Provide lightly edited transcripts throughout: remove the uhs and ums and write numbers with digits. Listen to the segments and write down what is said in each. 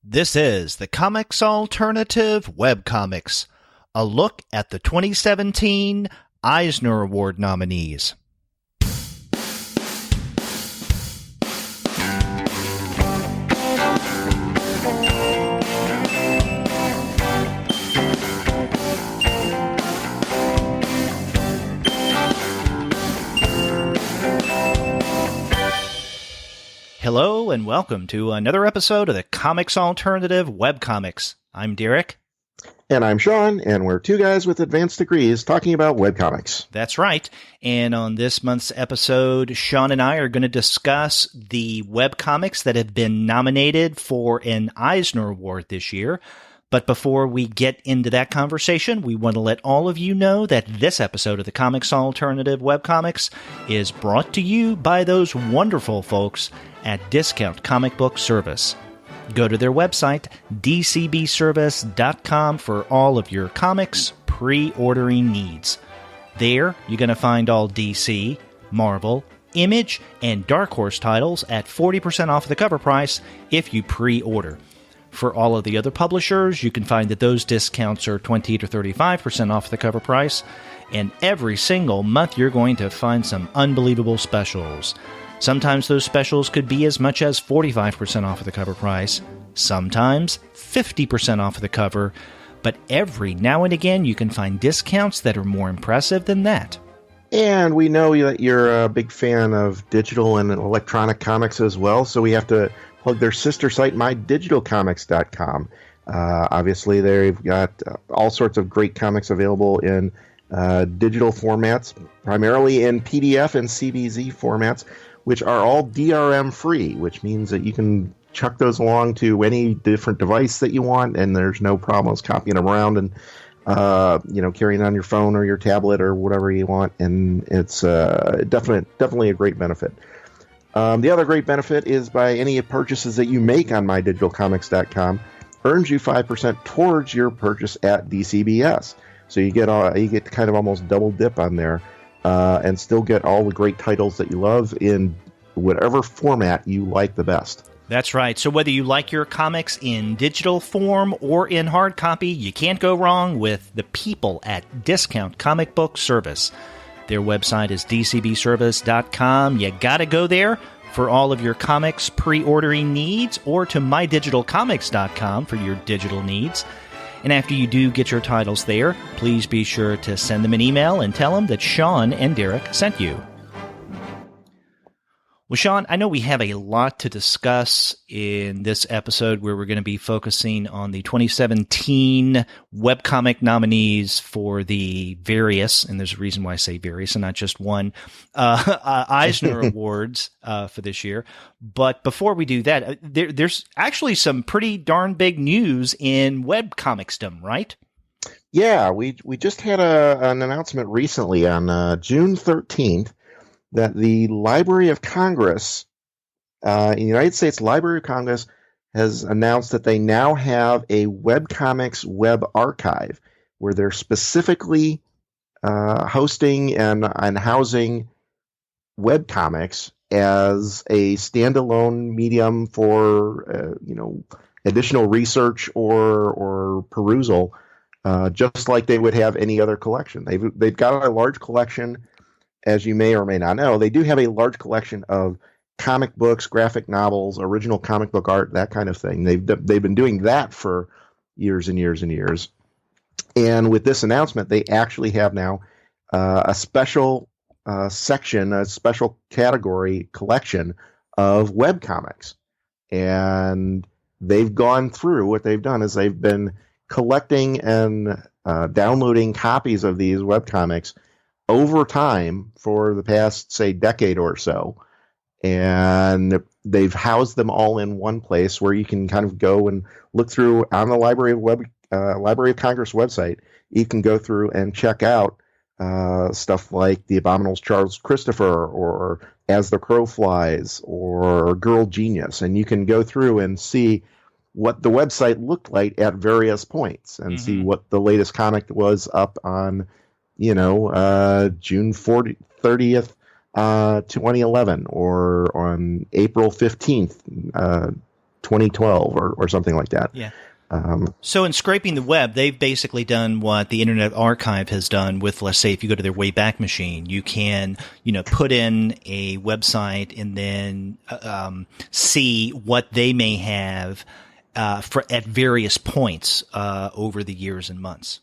This is the Comics Alternative Webcomics, a look at the 2017 Eisner Award nominees. Hello and welcome to another episode of the Comics Alternative Webcomics. I'm Derek. And I'm Sean, and we're two guys with advanced degrees talking about webcomics. That's right. And on this month's episode, Sean and I are going to discuss the webcomics that have been nominated for an Eisner Award this year. But before we get into that conversation, we want to let all of you know that this episode of the Comics Alternative Webcomics is brought to you by those wonderful folks at Discount Comic Book Service. Go to their website, dcbservice.com, for all of your comics pre-ordering needs. There, you're going to find all DC, Marvel, Image, and Dark Horse titles at 40% off the cover price if you pre-order. For all of the other publishers, you can find that those discounts are 20 to 35% off the cover price, and every single month you're going to find some unbelievable specials. Sometimes those specials could be as much as 45% off of the cover price, sometimes 50% off of the cover, but every now and again you can find discounts that are more impressive than that. And we know that you're a big fan of digital and electronic comics as well, so we have to plug their sister site, mydigitalcomics.com. Obviously, they've got all sorts of great comics available in digital formats, primarily in PDF and CBZ formats, which are all DRM free, which means that you can chuck those along to any different device that you want, and there's no problems copying them around and carrying on your phone or your tablet or whatever you want, and it's definitely a great benefit. The other great benefit is by any purchases that you make on mydigitalcomics.com earns you 5% towards your purchase at DCBS. So you get kind of almost double dip on there, and still get all the great titles that you love in whatever format you like the best. That's right. So whether you like your comics in digital form or in hard copy, you can't go wrong with the people at Discount Comic Book Service. Their website is dcbservice.com. You gotta go there for all of your comics pre-ordering needs, or to mydigitalcomics.com for your digital needs. And after you do get your titles there, please be sure to send them an email and tell them that Sean and Derek sent you. Well, Sean, I know we have a lot to discuss in this episode where we're going to be focusing on the 2017 webcomic nominees for the various, and there's a reason why I say various and not just one, Eisner Awards for this year. But before we do that, there's actually some pretty darn big news in webcomicsdom, right? Yeah, we just had an announcement recently on June 13th. That the Library of Congress, in the United States Library of Congress, has announced that they now have a webcomics web archive where they're specifically hosting and housing webcomics as a standalone medium for additional research or perusal, just like they would have any other collection. They've got a large collection. As you may or may not know, they do have a large collection of comic books, graphic novels, original comic book art, that kind of thing. They've been doing that for years and years and years. And with this announcement, they actually have now a special section, a special category collection of webcomics. And they've gone through, what they've done is they've been collecting and downloading copies of these webcomics over time for the past, say, decade or so. And they've housed them all in one place where you can kind of go and look through on the Library of Congress website. You can go through and check out stuff like The Abominable Charles Christopher, or As the Crow Flies, or Girl Genius. And you can go through and see what the website looked like at various points and see what the latest comic was up on June 30th, 2011, or on April 15th, 2012 or something like that. Yeah. So in scraping the web, they've basically done what the Internet Archive has done with, let's say, if you go to their Wayback Machine, you can, put in a website and then see what they may have at various points over the years and months.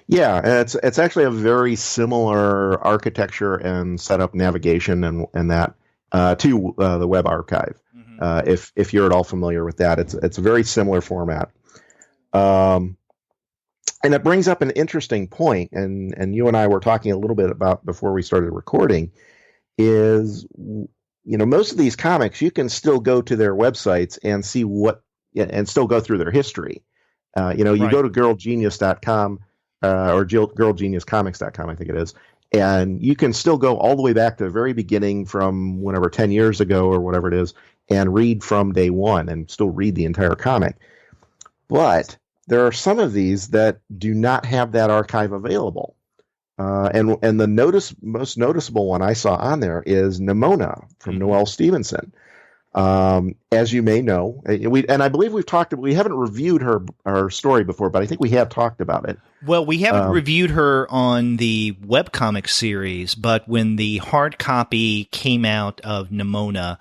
Yeah, it's actually a very similar architecture and setup, navigation, and that to the Web Archive. Mm-hmm. If you're at all familiar with that, it's a very similar format. And it brings up an interesting point, and you and I were talking a little bit about before we started recording, is, most of these comics, you can still go to their websites and see and still go through their history. You right. go to girlgenius.com or girlgeniuscomics.com, I think it is, and you can still go all the way back to the very beginning from whenever 10 years ago or whatever it is, and read from day one and still read the entire comic. But there are some of these that do not have that archive available. And the most noticeable one I saw on there is Nimona from Noelle Stevenson. As you may know, I believe we haven't reviewed her story before, but I think we have talked about it. Well, we haven't reviewed her on the webcomic series, but when the hard copy came out of Nimona,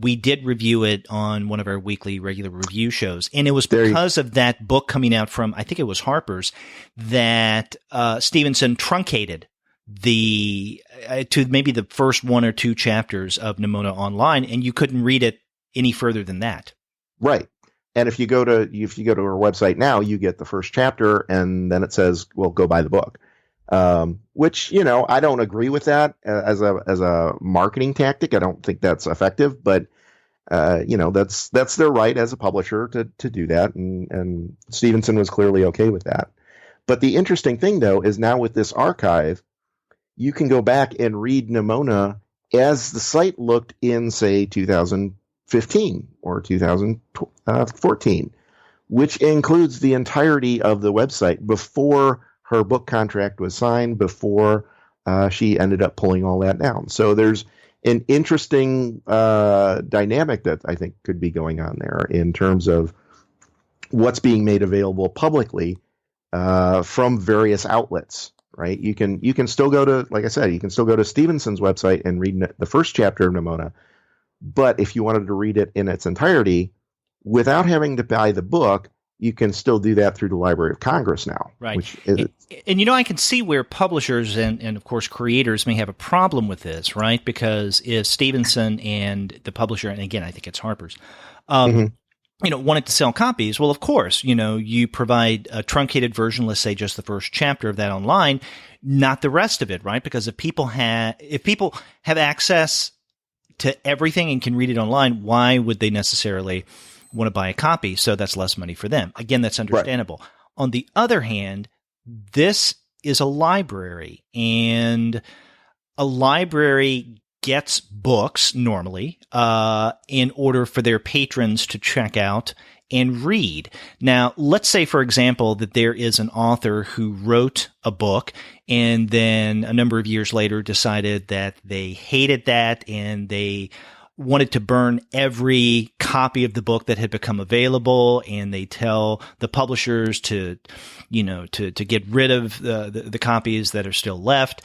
we did review it on one of our weekly regular review shows. And it was because of that book coming out from, I think it was Harper's, that Stevenson truncated to maybe the first one or two chapters of Nimona online, and you couldn't read it any further than that. Right. And if you go to her website now, you get the first chapter, and then it says, well, go buy the book. Which, I don't agree with that as a marketing tactic. I don't think that's effective, but, that's their right as a publisher to do that. And Stevenson was clearly okay with that. But the interesting thing, though, is now with this archive, you can go back and read Nimona as the site looked in, say, 2015 or 2014, which includes the entirety of the website before her book contract was signed, before she ended up pulling all that down. So there's an interesting dynamic that I think could be going on there in terms of what's being made available publicly from various outlets, right? You can still go to, like I said, you can still go to Stevenson's website and read the first chapter of Nimona. But if you wanted to read it in its entirety without having to buy the book, you can still do that through the Library of Congress now. Right. And I can see where publishers and of course, creators may have a problem with this, right? Because if Stevenson and the publisher, and again, I think it's Harper's, wanted to sell copies, well, of course, you provide a truncated version, let's say just the first chapter of that online, not the rest of it, right? Because if people have access to everything and can read it online, why would they necessarily want to buy a copy? So that's less money for them. Again, that's understandable. Right. On the other hand, this is a library, and a library gets books normally in order for their patrons to check out and read. Now, let's say, for example, that there is an author who wrote a book and then a number of years later decided that they hated that and they wanted to burn every copy of the book that had become available, and they tell the publishers to get rid of the copies that are still left.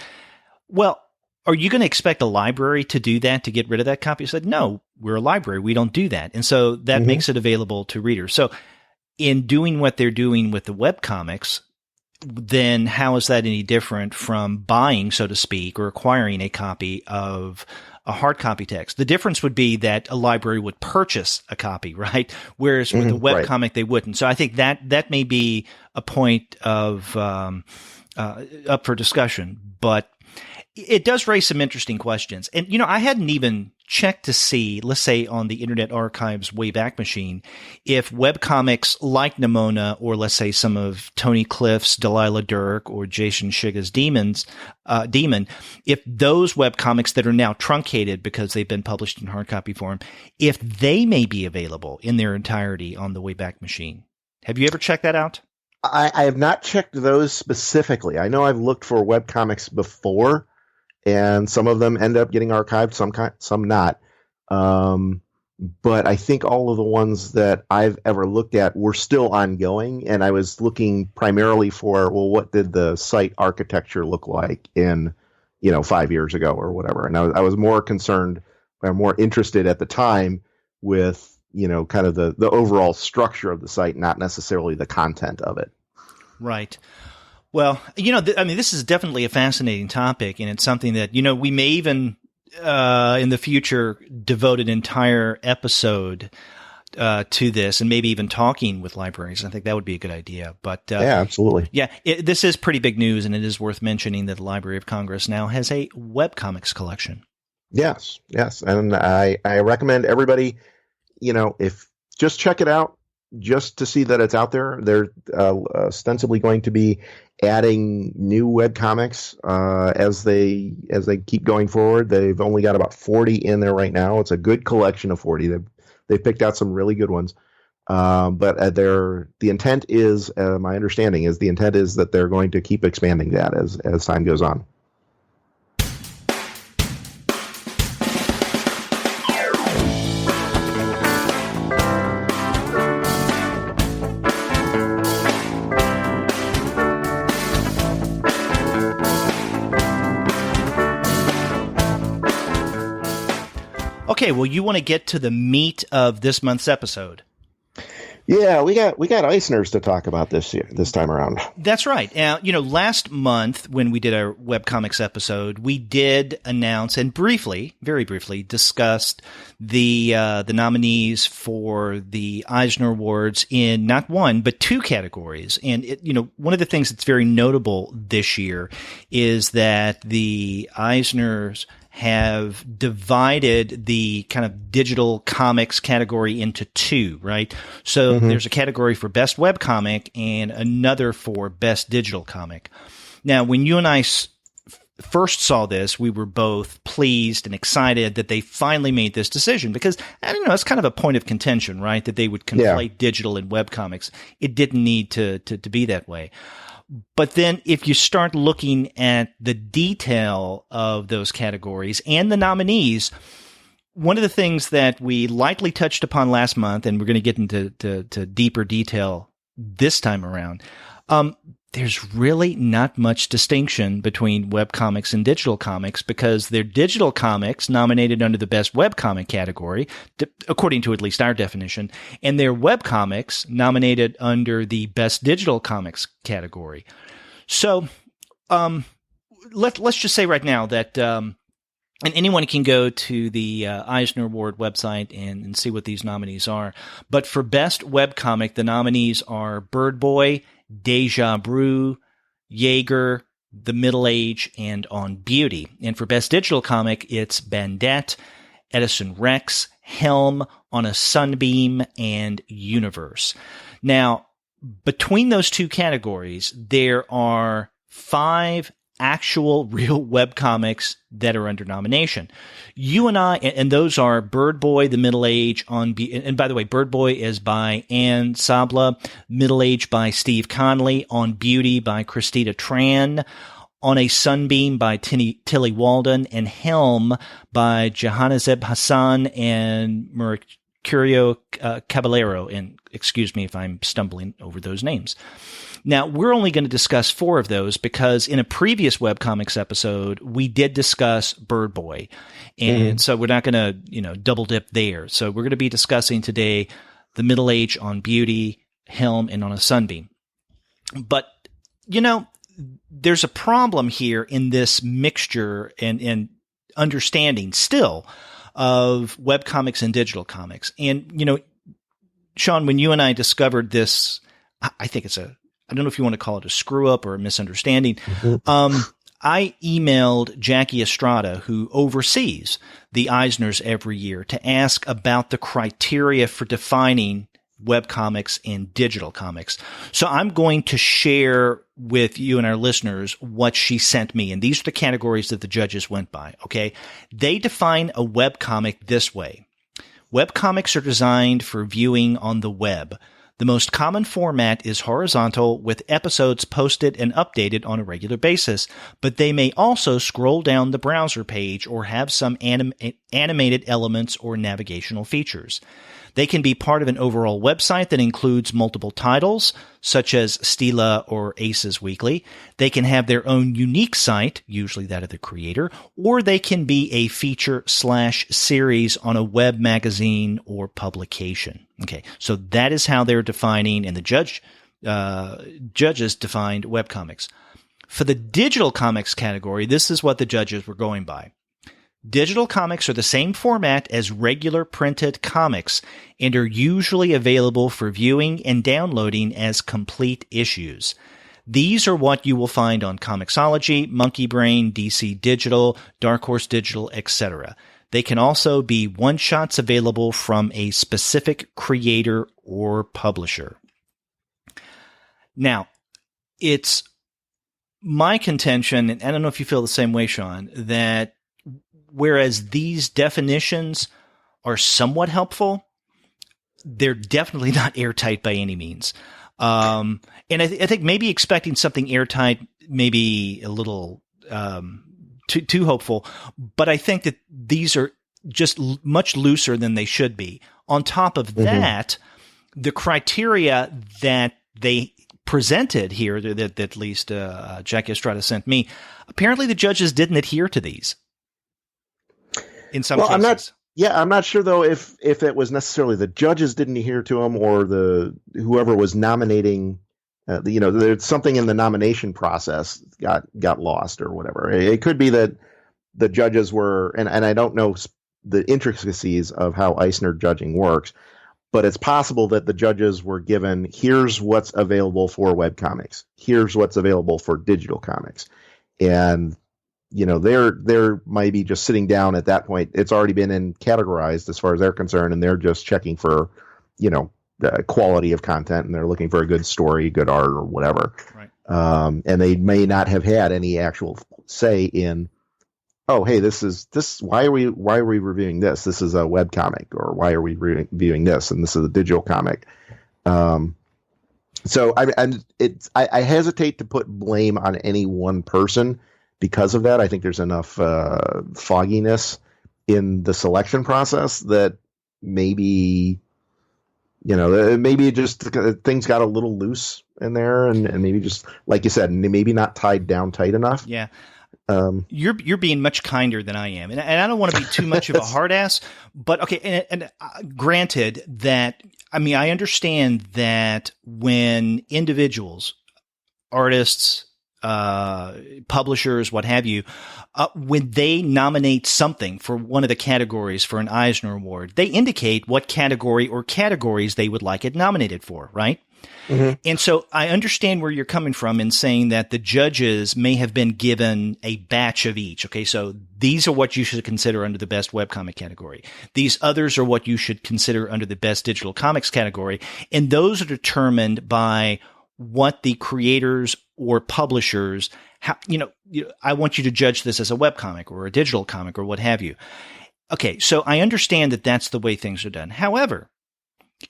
Well, are you going to expect a library to do that, to get rid of that copy? I said, no, we're a library. We don't do that. And so that makes it available to readers. So in doing what they're doing with the webcomics, then how is that any different from buying, so to speak, or acquiring a copy of a hard copy text? The difference would be that a library would purchase a copy, right? Whereas with a webcomic, they wouldn't. So I think that may be a point of up for discussion, but it does raise some interesting questions. And, I hadn't even checked to see, let's say on the Internet Archive's Wayback Machine, if webcomics like Nimona, or let's say some of Tony Cliff's Delilah Dirk or Jason Shiga's Demon, if those webcomics that are now truncated because they've been published in hard copy form, if they may be available in their entirety on the Wayback Machine. Have you ever checked that out? I have not checked those specifically. I know I've looked for webcomics before, and some of them end up getting archived, some not. but I think all of the ones that I've ever looked at were still ongoing, and I was looking primarily for, well, what did the site architecture look like in, 5 years ago or whatever. And I was more concerned, or more interested at the time with, kind of the overall structure of the site, not necessarily the content of it. Right. Well, this is definitely a fascinating topic, and it's something that, we may even in the future devote an entire episode to this, and maybe even talking with libraries. I think that would be a good idea. But yeah, absolutely. Yeah, this is pretty big news, and it is worth mentioning that the Library of Congress now has a webcomics collection. Yes, and I recommend everybody, if just check it out, just to see that it's out there. They're ostensibly going to be adding new webcomics as they keep going forward. They've only got about 40 in there right now. It's a good collection of 40. They've picked out some really good ones. But the intent is, my understanding is, the intent is that they're going to keep expanding that as time goes on. Okay, well, you want to get to the meat of this month's episode. Yeah, we got Eisners to talk about this time around. That's right. Now, last month when we did our webcomics episode, we did announce and very briefly discussed the nominees for the Eisner Awards in not one but two categories. And one of the things that's very notable this year is that the Eisners have divided the kind of digital comics category into two, right? So there's a category for best webcomic and another for best digital comic. Now, when you and I first saw this, we were both pleased and excited that they finally made this decision, because, I don't know, it's kind of a point of contention, right? That they would conflate digital and webcomics. It didn't need to be that way. But then if you start looking at the detail of those categories and the nominees, one of the things that we lightly touched upon last month, and we're going to get into to deeper detail this time around, there's really not much distinction between webcomics and digital comics, because they're digital comics nominated under the best webcomic category, according to at least our definition, and they're webcomics nominated under the best digital comics category. So let's just say right now that and anyone can go to the Eisner Award website and see what these nominees are. But for best webcomic, the nominees are Bird Boy, Deja Brew, Jaeger, The Middle Age, and On Beauty. And for best digital comic, it's Bandette, Edison Rex, Helm, On a Sunbeam, and Universe. Now, between those two categories, there are 5 actual real webcomics that are under nomination. You and I, and those are Bird Boy, The Middle Age, and by the way, Bird Boy is by Ann Sabla, Middle Age by Steve Conley, On Beauty by Christina Tran, On a Sunbeam by Tilly Walden, and Helm by Jahanazeb Hassan and Mercurio Caballero. And excuse me if I'm stumbling over those names. Now, we're only going to discuss 4 of those because in a previous webcomics episode, we did discuss Bird Boy. And so we're not going to, double dip there. So we're going to be discussing today The Middle Age, On Beauty, Helm, and On a Sunbeam. But, there's a problem here in this mixture and understanding still of webcomics and digital comics. And, Sean, when you and I discovered this, I think I don't know if you want to call it a screw up or a misunderstanding. I emailed Jackie Estrada, who oversees the Eisners every year, to ask about the criteria for defining webcomics and digital comics. So I'm going to share with you and our listeners what she sent me. And these are the categories that the judges went by. Okay. They define a webcomic this way. Webcomics are designed for viewing on the web. The The most common format is horizontal, with episodes posted and updated on a regular basis, but they may also scroll down the browser page or have some animated elements or navigational features. They can be part of an overall website that includes multiple titles, such as Stila or Aces Weekly. They can have their own unique site, usually that of the creator, or they can be a feature/series on a web magazine or publication. Okay, so that is how they're defining, and the judges defined webcomics. For the digital comics category, this is what the judges were going by. Digital comics are the same format as regular printed comics and are usually available for viewing and downloading as complete issues. These are what you will find on Comixology, Monkey Brain, DC Digital, Dark Horse Digital, etc. They can also be one-shots available from a specific creator or publisher. Now, it's my contention, and I don't know if you feel the same way, Sean, that whereas these definitions are somewhat helpful, they're definitely not airtight by any means. And I think maybe expecting something airtight may be a little too hopeful, but I think that these are just much looser than they should be. On top of that, the criteria that they presented here, that at least Jack Estrada sent me, apparently the judges didn't adhere to these. In some cases. I'm not sure though if it was necessarily the judges didn't adhere to them or whoever was nominating. There's something in the nomination process got lost or whatever. It could be that the judges were, and I don't know the intricacies of how Eisner judging works, but it's possible that the judges were given, here's what's available for webcomics, here's what's available for digital comics, and they're maybe just sitting down at that point. It's already been categorized as far as they're concerned, and they're just checking for, the quality of content, and they're looking for a good story, good art, or whatever. Right. And they may not have had any actual say in, oh, hey, why are we reviewing this? This is a webcomic, or why are we reviewing this? And this is a digital comic. So I hesitate to put blame on any one person. Because of that, I think there's enough fogginess in the selection process that maybe just things got a little loose in there, and maybe just like you said, maybe not tied down tight enough. Yeah, you're being much kinder than I am, and I don't want to be too much of a hard ass. But okay, and granted that, I understand that when individuals, artists, publishers, what have you, when they nominate something for one of the categories for an Eisner Award, they indicate what category or categories they would like it nominated for, right? Mm-hmm. And so I understand where you're coming from in saying that the judges may have been given a batch of each. Okay, so these are what you should consider under the best webcomic category. These others are what you should consider under the best digital comics category. And those are determined by what the creators or publishers, I want you to judge this as a webcomic or a digital comic or what have you. Okay, so I understand that that's the way things are done. However,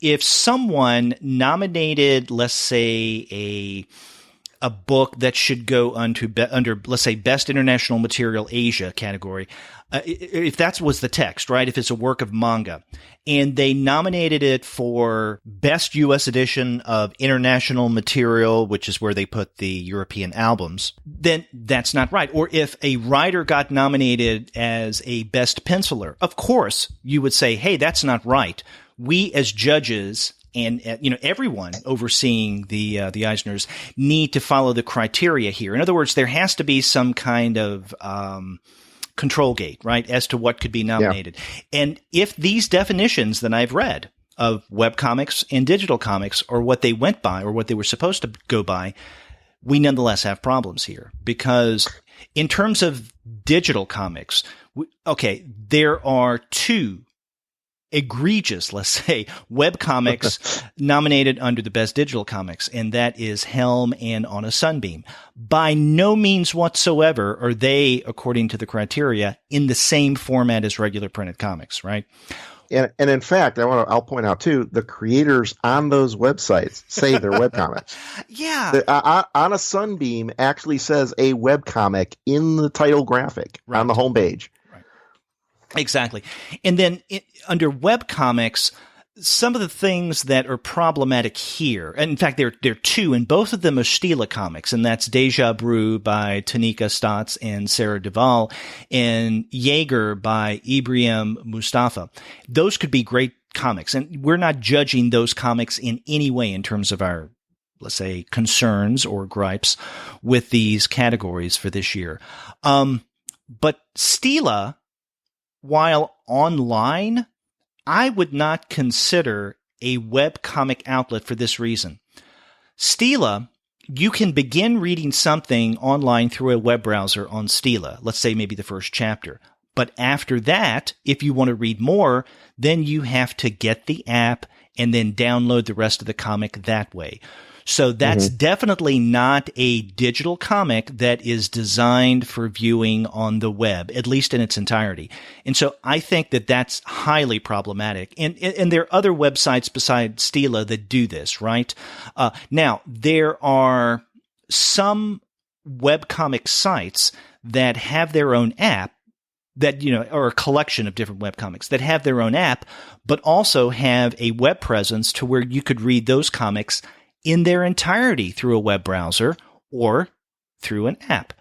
if someone nominated, let's say, a book that should go under, let's say, Best International Material Asia category, if that was the text, right? If it's a work of manga, and they nominated it for Best U.S. Edition of International Material, which is where they put the European albums, then that's not right. Or if a writer got nominated as a Best Penciler, of course, you would say, hey, that's not right. We as judges and everyone overseeing the Eisners need to follow the criteria here. In other words, there has to be some kind of control gate, right, as to what could be nominated. Yeah. And if these definitions that I've read of webcomics and digital comics are what they went by or what they were supposed to go by, we nonetheless have problems here. Because in terms of digital comics, there are two egregious, let's say, webcomics nominated under the best digital comics, and that is Helm and On a Sunbeam. By no means whatsoever are they, according to the criteria, in the same format as regular printed comics, right? and in fact, I'll point out too, the creators on those websites say they're webcomics. Yeah. On a Sunbeam actually says a webcomic in the title graphic on the homepage. Right. Exactly. And then under webcomics, some of the things that are problematic here, and in fact, there are two, and both of them are Stila comics, and that's Deja Brew by Tanika Stotz and Sarah Duvall, and Jaeger by Ibrahim Mustafa. Those could be great comics, and we're not judging those comics in any way in terms of our, let's say, concerns or gripes with these categories for this year. But Stila, while online, I would not consider a webcomic outlet for this reason. Stila, you can begin reading something online through a web browser on Stila, let's say maybe the first chapter. But after that, if you want to read more, then you have to get the app and then download the rest of the comic that way. So that's definitely not a digital comic that is designed for viewing on the web, at least in its entirety. And so I think that that's highly problematic. And there are other websites besides Stila that do this, right? Now, there are some webcomic sites that have their own app that, or a collection of different webcomics that have their own app, but also have a web presence to where you could read those comics in their entirety through a web browser or through an app.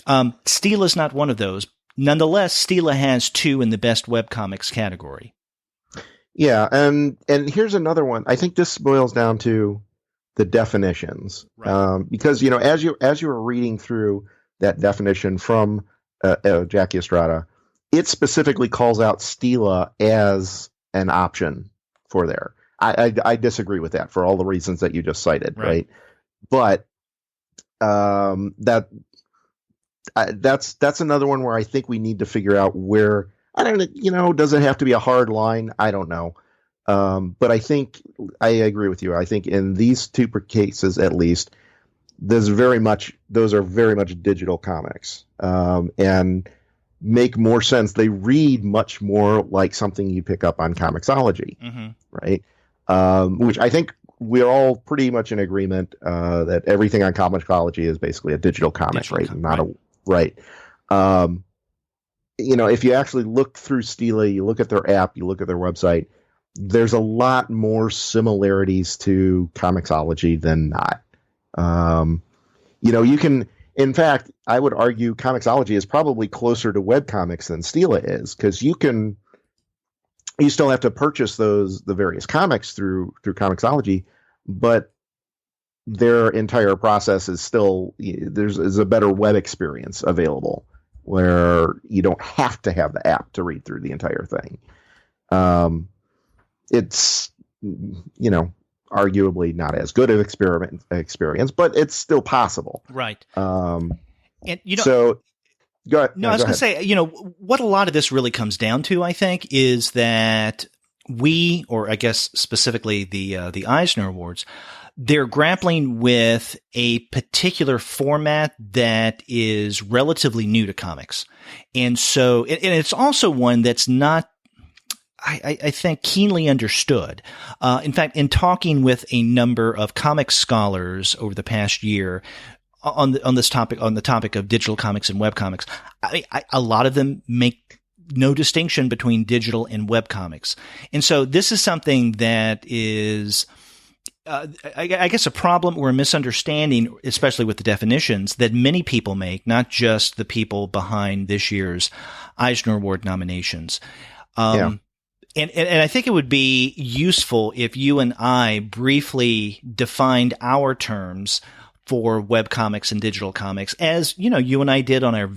Stila is not one of those. Nonetheless, Stila has two in the best webcomics category. Yeah, and here's another one. I think this boils down to the definitions, right. Because as you were reading through that definition from Jackie Estrada, it specifically calls out Stila as an option for there. I disagree with that for all the reasons that you just cited, right? But that's another one where I think we need to figure out where, I don't know, does it have to be a hard line? I don't know. But I think I agree with you. I think in these two cases, at least, those are very much digital comics, and make more sense. They read much more like something you pick up on Comixology, right? Which I think we're all pretty much in agreement that everything on Comixology is basically a digital comic, right? If you actually look through Stila, you look at their app, you look at their website, there's a lot more similarities to Comixology than not. You can, in fact, I would argue Comixology is probably closer to webcomics than Stila is, because you still have to purchase the various comics through Comixology, but their entire process is still, there's a better web experience available where you don't have to have the app to read through the entire thing. It's, arguably not as good an experience, but it's still possible. Right. So go ahead. No, I was going to say, what a lot of this really comes down to, I think, is that we, or I guess specifically the Eisner Awards, they're grappling with a particular format that is relatively new to comics. And so, and it's also one that's not, I think, keenly understood. In fact, in talking with a number of comic scholars over the past year on the topic of digital comics and webcomics, a lot of them make no distinction between digital and webcomics. And so this is something that is, I guess, a problem or a misunderstanding, especially with the definitions that many people make, not just the people behind this year's Eisner Award nominations. And I think it would be useful if you and I briefly defined our terms for webcomics and digital comics, as you and I did on our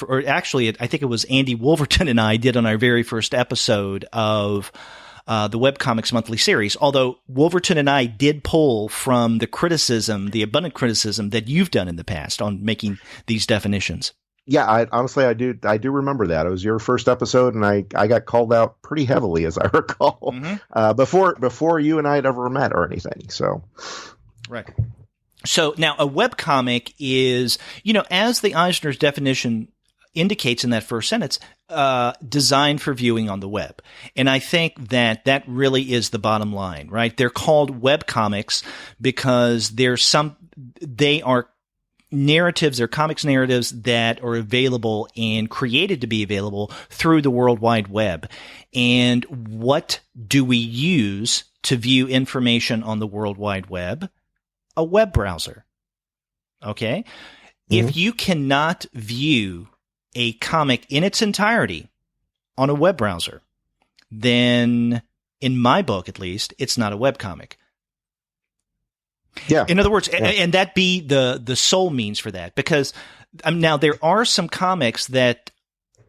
or actually, I think it was Andy Wolverton and I did on our very first episode of the Webcomics Monthly series. Although Wolverton and I did pull from the abundant criticism that you've done in the past on making these definitions. Yeah, honestly, I do remember that. It was your first episode, and I got called out pretty heavily, as I recall, before you and I had ever met or anything. So, right. So now a webcomic is, as the Eisner's definition indicates in that first sentence, designed for viewing on the web. And I think that that really is the bottom line, right? They're called webcomics because they are narratives, they're comics narratives that are available and created to be available through the World Wide Web. And what do we use to view information on the World Wide Web? A web browser. Okay? Mm-hmm. If you cannot view a comic in its entirety on a web browser, then in my book, at least, it's not a webcomic. Yeah. In other words, and that be the sole means for that, because now there are some comics that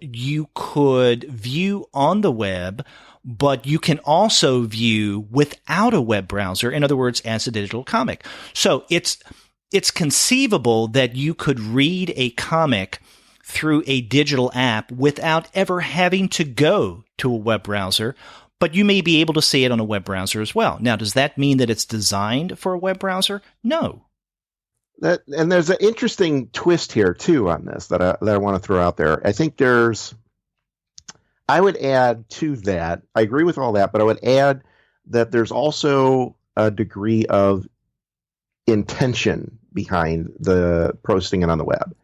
you could view on the web, but you can also view without a web browser. In other words, as a digital comic. So it's conceivable that you could read a comic through a digital app without ever having to go to a web browser, but you may be able to see it on a web browser as well. Now, does that mean that it's designed for a web browser? No. And there's an interesting twist here, too, on this that I want to throw out there. I think I would add to that, I agree with all that, but I would add that there's also a degree of intention behind the posting it on the web.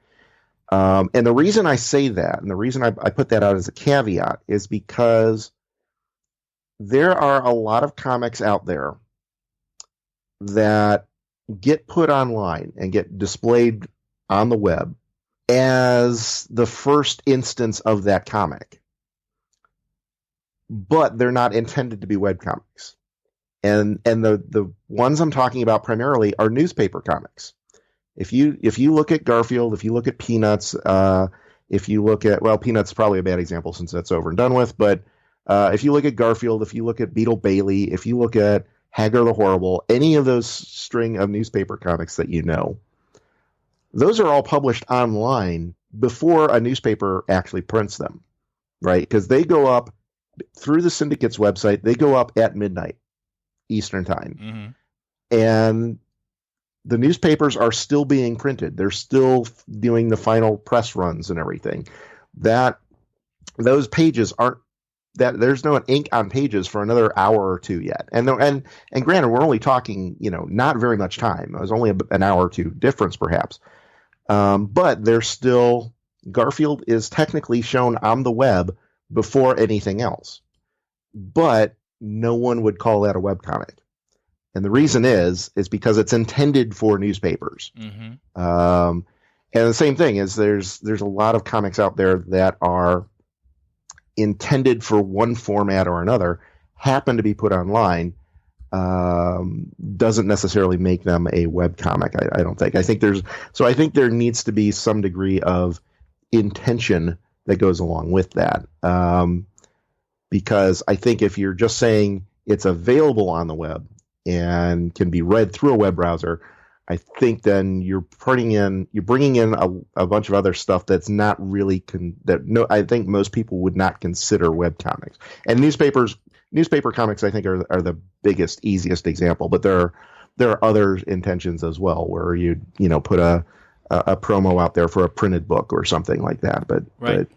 And the reason I say that, and the reason I put that out as a caveat, is because there are a lot of comics out there that get put online and get displayed on the web as the first instance of that comic, but they're not intended to be webcomics. And the ones I'm talking about primarily are newspaper comics. If you look at Garfield, if you look at Peanuts, if you look at, well, Peanuts is probably a bad example since that's over and done with, but if you look at Garfield, if you look at Beetle Bailey, if you look at Hagar the Horrible, any of those string of newspaper comics that you know, those are all published online before a newspaper actually prints them, right? Because they go up through the syndicate's website, they go up at midnight Eastern time. Mm-hmm. And the newspapers are still being printed. They're still doing the final press runs and everything. Those pages aren't, that there's no ink on pages for another hour or two yet. And granted, we're only talking, not very much time. It was only an hour or two difference perhaps. But there's still, Garfield is technically shown on the web before anything else. But no one would call that a webcomic. And the reason is because it's intended for newspapers. Mm-hmm. And the same thing is there's a lot of comics out there that are intended for one format or another, happen to be put online, doesn't necessarily make them a webcomic. I don't think. I think there needs to be some degree of intention that goes along with that. Because I think if you're just saying it's available on the web and can be read through a web browser, I think then you're bringing in a bunch of other stuff that's not really I think most people would not consider webcomics. And newspaper comics I think are the biggest, easiest example, but there are other intentions as well where you put a promo out there for a printed book or something like that. But right.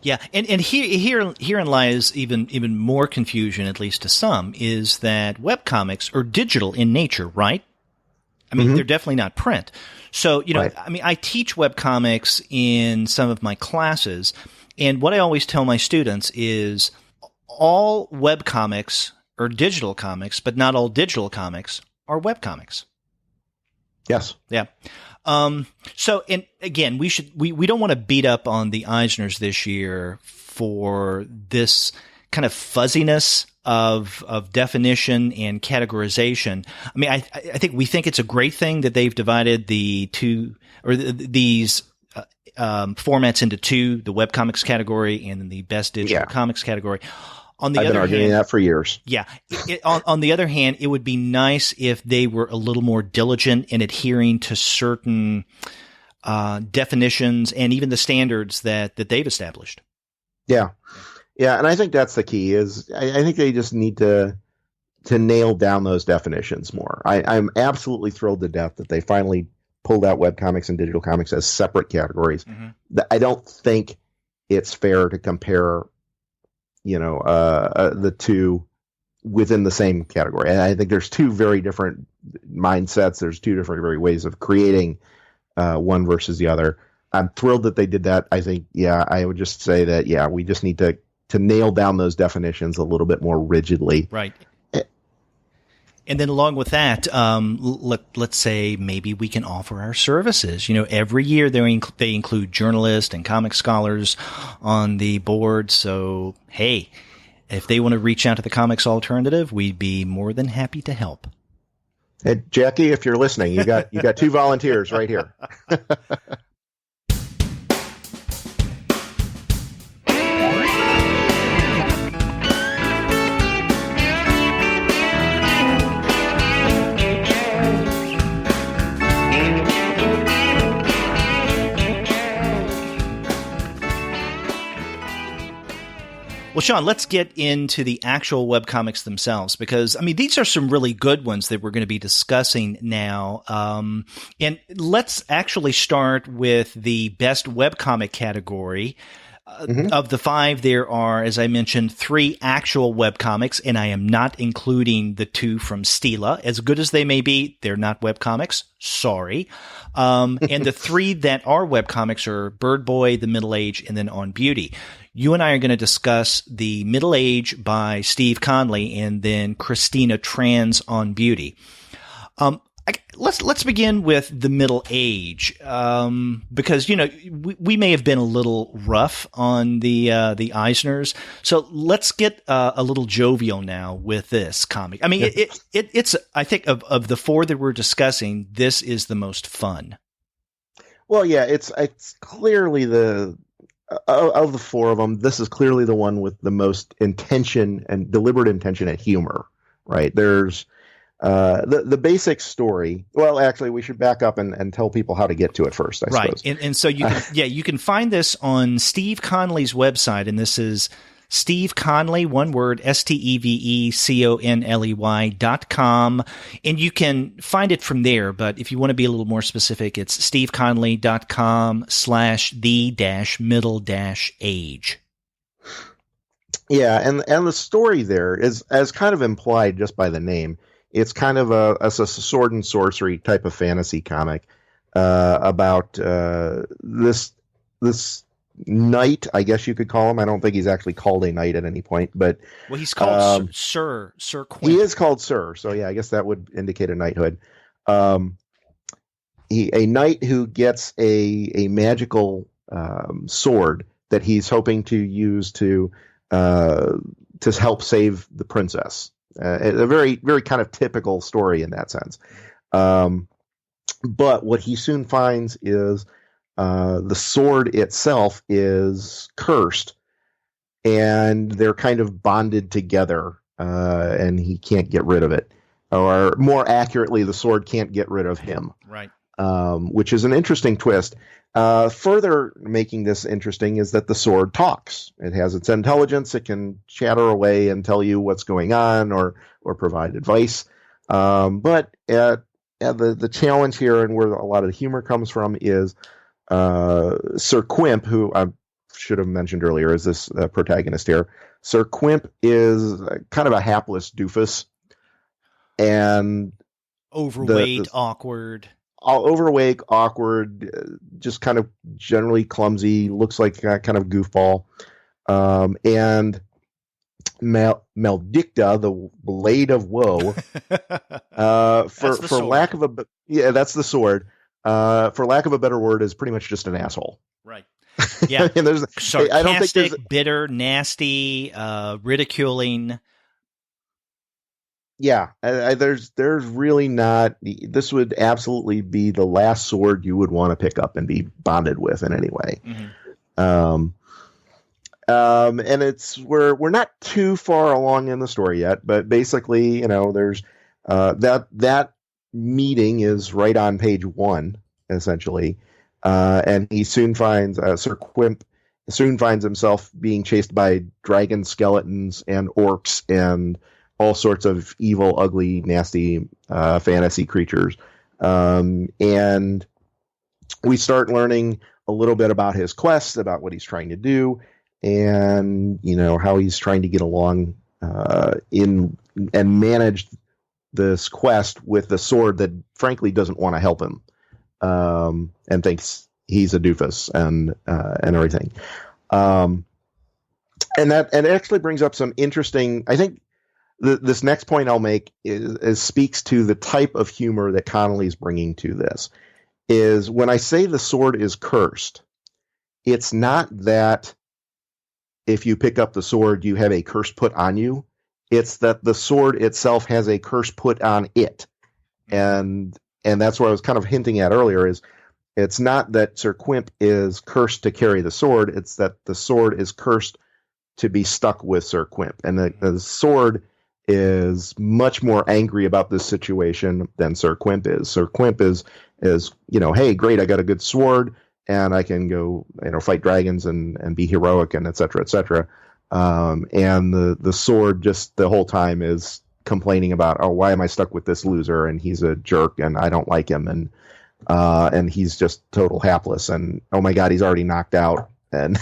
Yeah, and herein lies even more confusion, at least to some, is that webcomics are digital in nature, right? I mean, mm-hmm. They're definitely not print. So, right. I mean, I teach webcomics in some of my classes, and what I always tell my students is all webcomics are digital comics, but not all digital comics are webcomics. Yes. Yeah. So, and again, we don't want to beat up on the Eisners this year for this kind of fuzziness of definition and categorization. I mean, I think we think it's a great thing that they've divided the two or these formats into two: the webcomics category and then the best digital comics category. I've been arguing that for years. Yeah. On the other hand, it would be nice if they were a little more diligent in adhering to certain definitions and even the standards that they've established. Yeah. Yeah, and I think that's the key. Is I think they just need to nail down those definitions more. I'm absolutely thrilled to death that they finally pulled out webcomics and digital comics as separate categories. I don't think it's fair to compare, the two within the same category. And I think there's two very different mindsets. There's two different very ways of creating one versus the other. I'm thrilled that they did that. I think, I would just say that, we just need to nail down those definitions a little bit more rigidly. Right. And then along with that, let's say maybe we can offer our services. Every year they include journalists and comic scholars on the board. So, hey, if they want to reach out to the Comics Alternative, we'd be more than happy to help. Hey, Jackie, if you're listening, you got two volunteers right here. Well, Sean, let's get into the actual webcomics themselves, because, these are some really good ones that we're going to be discussing now. And let's actually start with the best webcomic category. Of the 5, there are, as I mentioned, 3 actual webcomics, and I am not including the 2 from Stila. As good as they may be, they're not webcomics. Sorry. And the 3 that are webcomics are Bird Boy, The Middle Age, and then On Beauty. You and I are going to discuss The Middle Age by Steve Conley and then Christina Tran's On Beauty. Let's begin with The Middle Age, because we may have been a little rough on the Eisners, so let's get a little jovial now with this comic. It's I think of the 4 that we're discussing, this is the most fun. Well, yeah, it's clearly of the 4 of them, this is clearly the one with the most intention and deliberate intention at humor, right? There's the basic story. Well, actually, we should back up and tell people how to get to it first, I suppose. Right. And so you can, you can find this on Steve Conley's website, and this is Steve Conley, one word, SteveConley.com. And you can find it from there. But if you want to be a little more specific, it's steveconley.com/the-middle-age. Yeah. And the story there is, as kind of implied just by the name, it's kind of a sword and sorcery type of fantasy comic, about, this knight, I guess you could call him. I don't think he's actually called a knight at any point, but he's called Sir Quint. He is called Sir, so yeah, I guess that would indicate a knighthood. A knight who gets a magical sword that he's hoping to use to help save the princess. A very, very kind of typical story in that sense. But what he soon finds is the sword itself is cursed, and they're kind of bonded together, and he can't get rid of it. Or more accurately, the sword can't get rid of him. Right. Which is an interesting twist. Further making this interesting is that the sword talks. It has its intelligence. It can chatter away and tell you what's going on or provide advice. But the challenge here, and where a lot of the humor comes from, is Sir Quimp, who I should have mentioned earlier, is this protagonist here. Sir Quimp is kind of a hapless doofus, and overweight, awkward. Overweight, awkward, just kind of generally clumsy, looks like a kind of goofball. And Maledicta, the Blade of Woe, for lack of that's the sword. For lack of a better word, is pretty much just an asshole. Right. Yeah. And there's sarcastic, I don't think there's, bitter, nasty, ridiculing. Yeah, there's really not. This would absolutely be the last sword you would want to pick up and be bonded with in any way. Mm-hmm. And we're not too far along in the story yet, but basically, there's that meeting is right on page 1, essentially, and he soon finds Sir Quimp soon finds himself being chased by dragon skeletons and orcs and all sorts of evil, ugly, nasty fantasy creatures. And we start learning a little bit about his quest, about what he's trying to do, and how he's trying to get along in and manage this quest with the sword that frankly doesn't want to help him, and thinks he's a doofus and everything. And it actually brings up some interesting. I think this next point I'll make is speaks to the type of humor that Connolly's bringing to this. Is when I say the sword is cursed, it's not that if you pick up the sword you have a curse put on you. It's that the sword itself has a curse put on it, and that's what I was kind of hinting at earlier. Is it's not that Sir Quimp is cursed to carry the sword; it's that the sword is cursed to be stuck with Sir Quimp, and the sword is much more angry about this situation than Sir Quimp is. Sir Quimp is hey, great, I got a good sword and I can go fight dragons and be heroic and et cetera, et cetera. And the sword just the whole time is complaining about, oh, why am I stuck with this loser, and he's a jerk and I don't like him, and he's just total hapless, and oh my god, he's already knocked out, and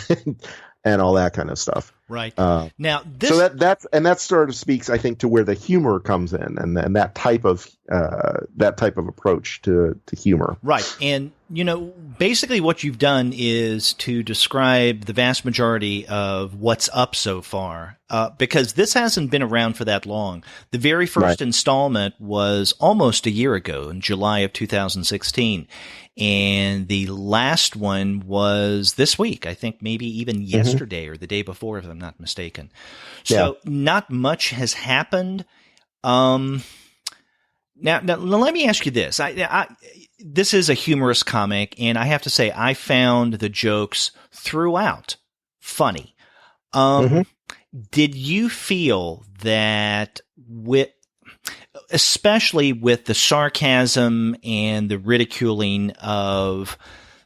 and all that kind of stuff. Right. Now, so that sort of speaks, I think, to where the humor comes in, and that type of approach to humor. Right. And basically what you've done is to describe the vast majority of what's up so far, because this hasn't been around for that long. The very first installment was almost a year ago, in July of 2016. And the last one was this week, I think maybe even yesterday or the day before, if I'm not mistaken. So not much has happened. Now, let me ask you this. This is a humorous comic, and I have to say I found the jokes throughout funny. Did you feel that especially with the sarcasm and the ridiculing of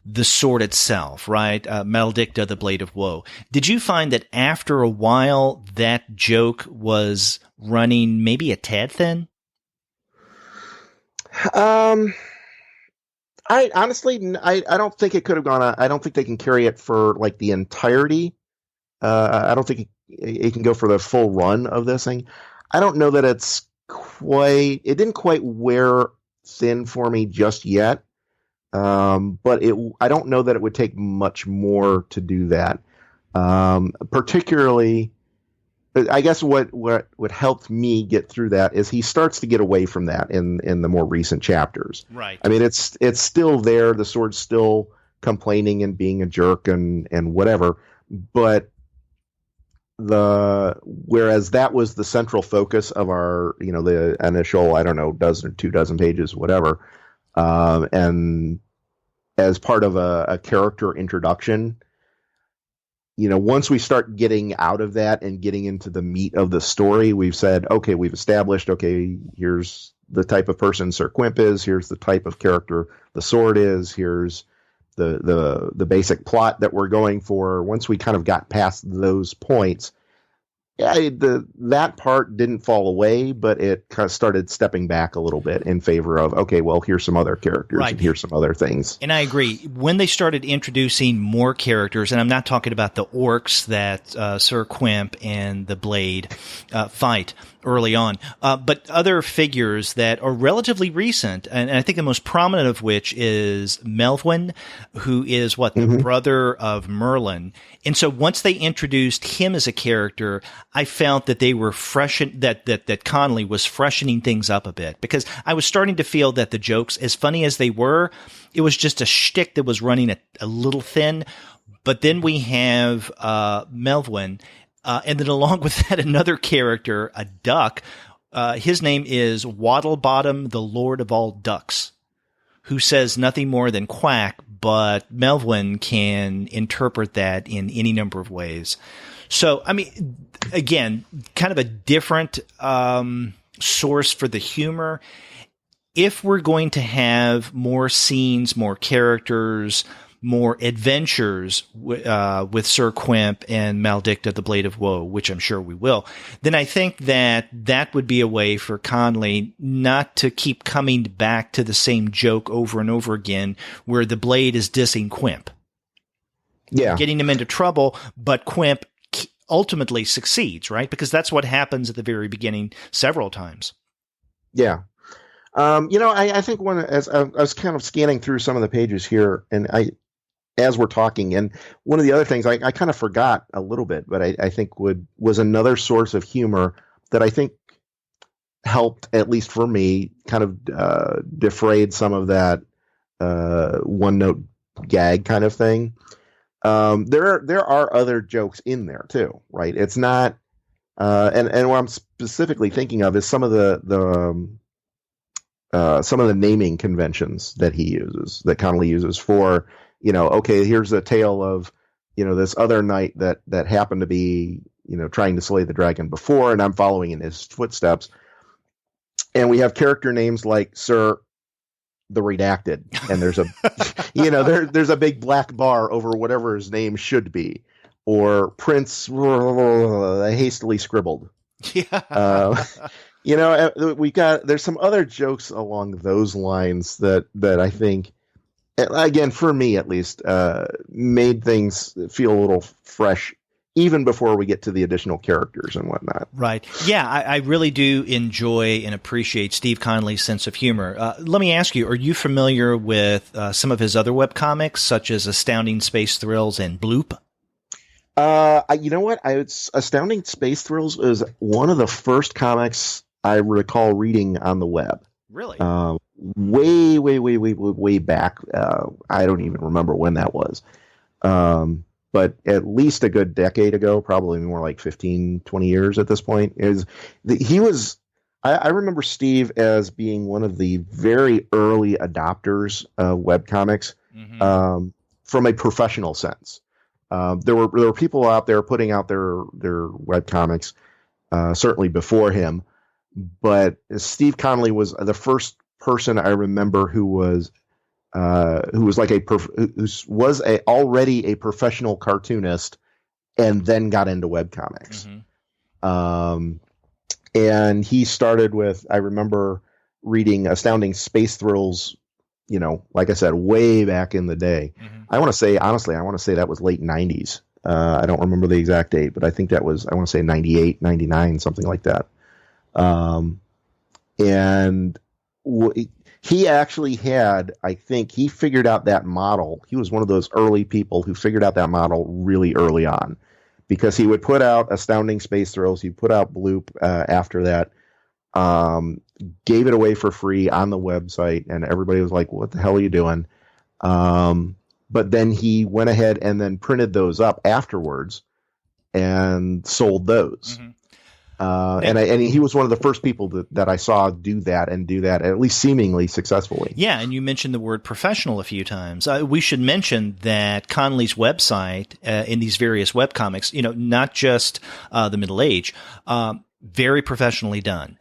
the sword itself, right? Maledicta, the Blade of Woe. Did you find that after a while that joke was running maybe a tad thin? I honestly, I don't think it could have gone on. I don't think they can carry it for like the entirety. I don't think it can go for the full run of this thing. I don't know that it didn't quite wear thin for me just yet. But I don't know that it would take much more to do that. Particularly, I guess what helped me get through that is he starts to get away from that in the more recent chapters. Right. I mean, it's still there. The sword's still complaining and being a jerk and whatever, but whereas that was the central focus of our, the initial, I don't know, dozen or 2 dozen pages, whatever. And as part of a character introduction, once we start getting out of that and getting into the meat of the story, we've said, okay, we've established, okay, here's the type of person Sir Quimp is, here's the type of character the sword is, here's the basic plot that we're going for. Once we kind of got past those points, that part didn't fall away, but it kind of started stepping back a little bit in favor of, okay, well, here's some other characters and here's some other things. And I agree. When they started introducing more characters, and I'm not talking about the orcs that Sir Quimp and the Blade fight early on, but other figures that are relatively recent, and I think the most prominent of which is Melvin, who is the brother of Merlin. And so once they introduced him as a character, I felt that they were that Connolly was freshening things up a bit, because I was starting to feel that the jokes, as funny as they were, it was just a shtick that was running a little thin. But then we have Melvin, and then along with that, another character, a duck. His name is Waddlebottom, the Lord of all Ducks, who says nothing more than quack, but Melvin can interpret that in any number of ways. So, I mean, again, kind of a different source for the humor. If we're going to have more scenes, more characters, more adventures with Sir Quimp and Maldicta, the Blade of Woe, which I'm sure we will, then I think that would be a way for Conley not to keep coming back to the same joke over and over again, where the Blade is dissing Quimp. Yeah. Getting him into trouble, but Quimp ultimately succeeds, right? Because that's what happens at the very beginning several times. Yeah. I think as I was kind of scanning through some of the pages here, and as we're talking, and one of the other things I kind of forgot a little bit, but I think was another source of humor that I think helped, at least for me, kind of defrayed some of that one note gag kind of thing. There are other jokes in there too, right? It's not, and what I'm specifically thinking of is some of the naming conventions that Connolly uses for, okay, here's a tale of, this other knight that happened to be, trying to slay the dragon before, and I'm following in his footsteps. And we have character names like Sir the Redacted, and there's a there's a big black bar over whatever his name should be, or Prince hastily scribbled. Yeah. There's some other jokes along those lines that I think, again, for me at least, made things feel a little fresh even before we get to the additional characters and whatnot. Right. Yeah, I really do enjoy and appreciate Steve Conley's sense of humor. Let me ask you, are you familiar with some of his other webcomics, such as Astounding Space Thrills and Bloop? You know what? Astounding Space Thrills is one of the first comics I recall reading on the web. Really? Way back. I don't even remember when that was. But at least a good decade ago, probably more like 15, 20 years at this point. I remember Steve as being one of the very early adopters of webcomics, from a professional sense. There were people out there putting out their webcomics, certainly before him, but Steve Conley was the first person I remember who was already a professional cartoonist and then got into webcomics. And he started with, I remember reading Astounding Space Thrills, like I said, way back in the day. I want to say that was late 90s. I don't remember the exact date, but I think that was, I want to say 98, 99, something like that. He actually he figured out that model. He was one of those early people who figured out that model really early on, because he would put out Astounding Space Thrills. He put out Bloop after that, gave it away for free on the website, and everybody was like, what the hell are you doing? But then he went ahead and then printed those up afterwards and sold those. And he was one of the first people that I saw do that at least seemingly successfully. Yeah, and you mentioned the word professional a few times. We should mention that Conley's website in these various webcomics, not just the Middle Age, very professionally done.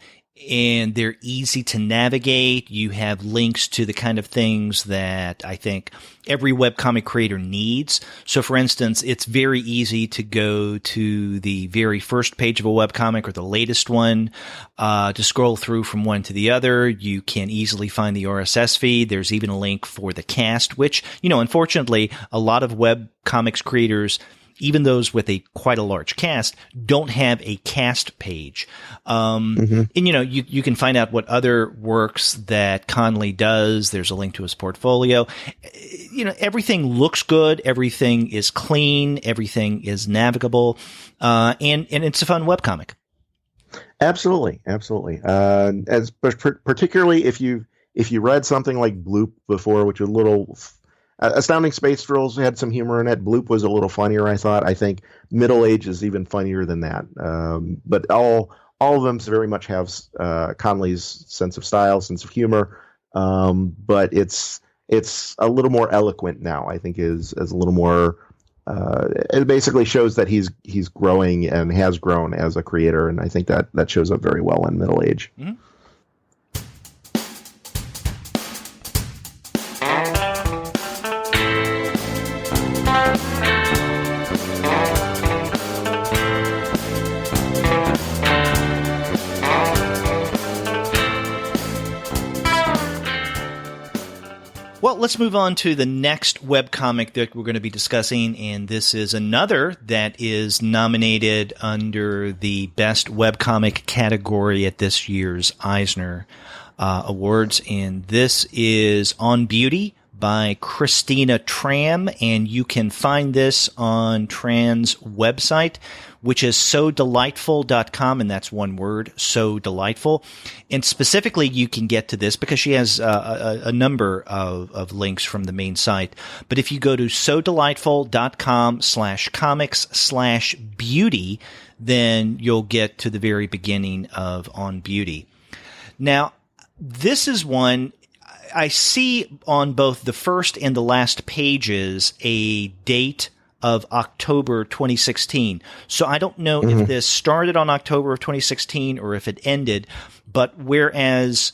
And they're easy to navigate. You have links to the kind of things that I think every webcomic creator needs. So, for instance, it's very easy to go to the very first page of a webcomic or the latest one, to scroll through from one to the other. You can easily find the RSS feed. There's even a link for the cast, which, unfortunately, a lot of webcomics creators, even those with quite a large cast, don't have a cast page. And, you can find out what other works that Conley does. There's a link to his portfolio. Everything looks good. Everything is clean. Everything is navigable. And it's a fun webcomic. Absolutely. Particularly if you read something like Bloop before, which was a little, Astounding Space Thrills had some humor in it. Bloop was a little funnier, I thought. I think Middle Age is even funnier than that. But all of them very much have Conley's sense of style, sense of humor. But it's a little more eloquent now. I think is a little more. It basically shows that he's growing and has grown as a creator, and I think that shows up very well in Middle Age. Mm-hmm. Well, let's move on to the next webcomic that we're going to be discussing, and this is another that is nominated under the Best Webcomic category at this year's Eisner Awards, and this is On Beauty by Christina Tram, and you can find this on Tran's website, which is sodelightful.com, and that's one word, so delightful. And specifically, you can get to this because she has a number of links from the main site. But if you go to sodelightful.com/comics/beauty, then you'll get to the very beginning of On Beauty. Now, this is one I see on both the first and the last pages a date of October 2016. So I don't know if this started on October of 2016 or if it ended, but whereas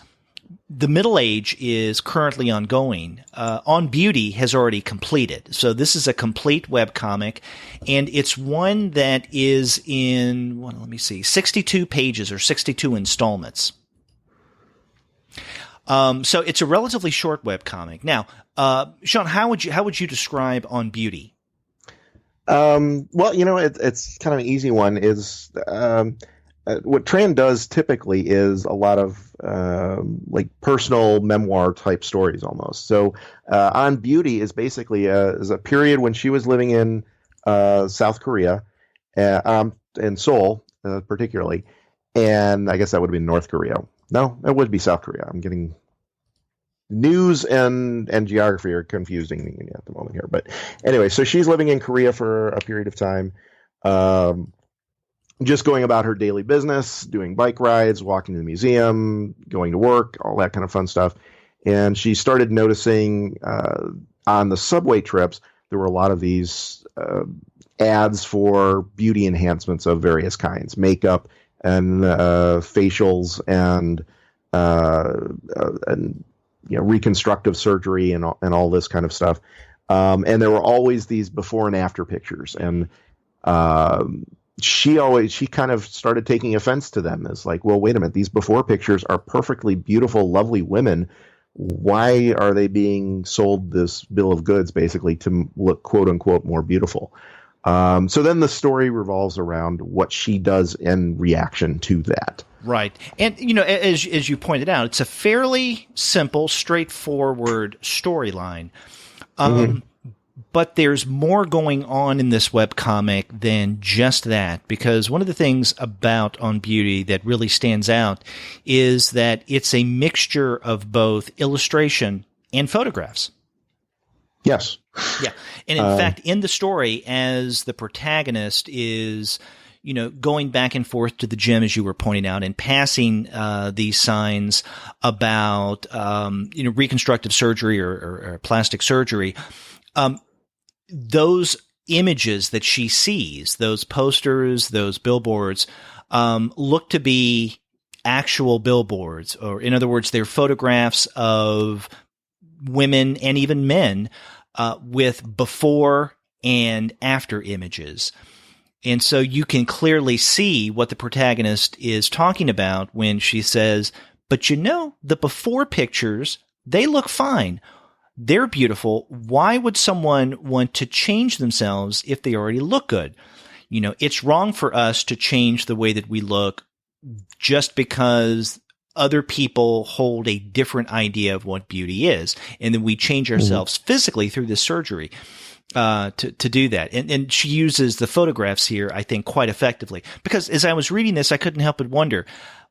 the middle age is currently ongoing, On Beauty has already completed. So this is a complete webcomic, and it's one that is in, 62 pages or 62 installments. So it's a relatively short webcomic. Now, Sean, how would you describe On Beauty? Well, it's kind of an easy one. Is what Tran does typically is a lot of like personal memoir type stories almost. So On Beauty is basically is a period when she was living in South Korea, in Seoul particularly, and I guess that would be North Korea. No, it would be South Korea. I'm getting news and geography are confusing me at the moment here. But anyway, so she's living in Korea for a period of time, just going about her daily business, doing bike rides, walking to the museum, going to work, all that kind of fun stuff. And she started noticing on the subway trips, there were a lot of these ads for beauty enhancements of various kinds, makeup and facials and reconstructive surgery and all this kind of stuff. And there were always these before and after pictures. And she kind of started taking offense to them. It's like, well, wait a minute, these before pictures are perfectly beautiful, lovely women. Why are they being sold this bill of goods basically to look quote unquote more beautiful? So then the story revolves around what she does in reaction to that. Right. And, as you pointed out, it's a fairly simple, straightforward storyline. But there's more going on in this webcomic than just that, because one of the things about On Beauty that really stands out is that it's a mixture of both illustration and photographs. Yes. Yeah. And in fact, in the story, as the protagonist is, going back and forth to the gym, as you were pointing out, and passing these signs about, reconstructive surgery or plastic surgery, those images that she sees, those posters, those billboards, look to be actual billboards, or in other words, they're photographs of women and even men with before and after images. And so you can clearly see what the protagonist is talking about when she says, but the before pictures, they look fine. They're beautiful. Why would someone want to change themselves if they already look good? It's wrong for us to change the way that we look just because other people hold a different idea of what beauty is. And then we change ourselves physically through this surgery to do that. And she uses the photographs here, I think, quite effectively. Because as I was reading this, I couldn't help but wonder,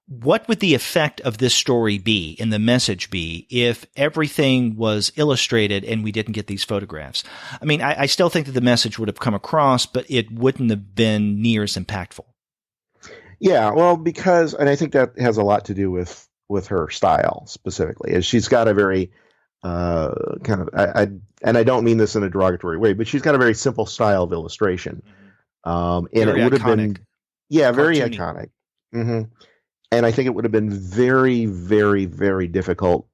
what would the effect of this story be and the message be if everything was illustrated and we didn't get these photographs? I mean, I still think that the message would have come across, but it wouldn't have been near as impactful. Yeah, well, and I think that has a lot to do with her style specifically, as she's got a very kind of, and I don't mean this in a derogatory way, but she's got a very simple style of illustration. And very it would iconic. have been, very Cartoony. iconic. And I think it would have been very, very, very difficult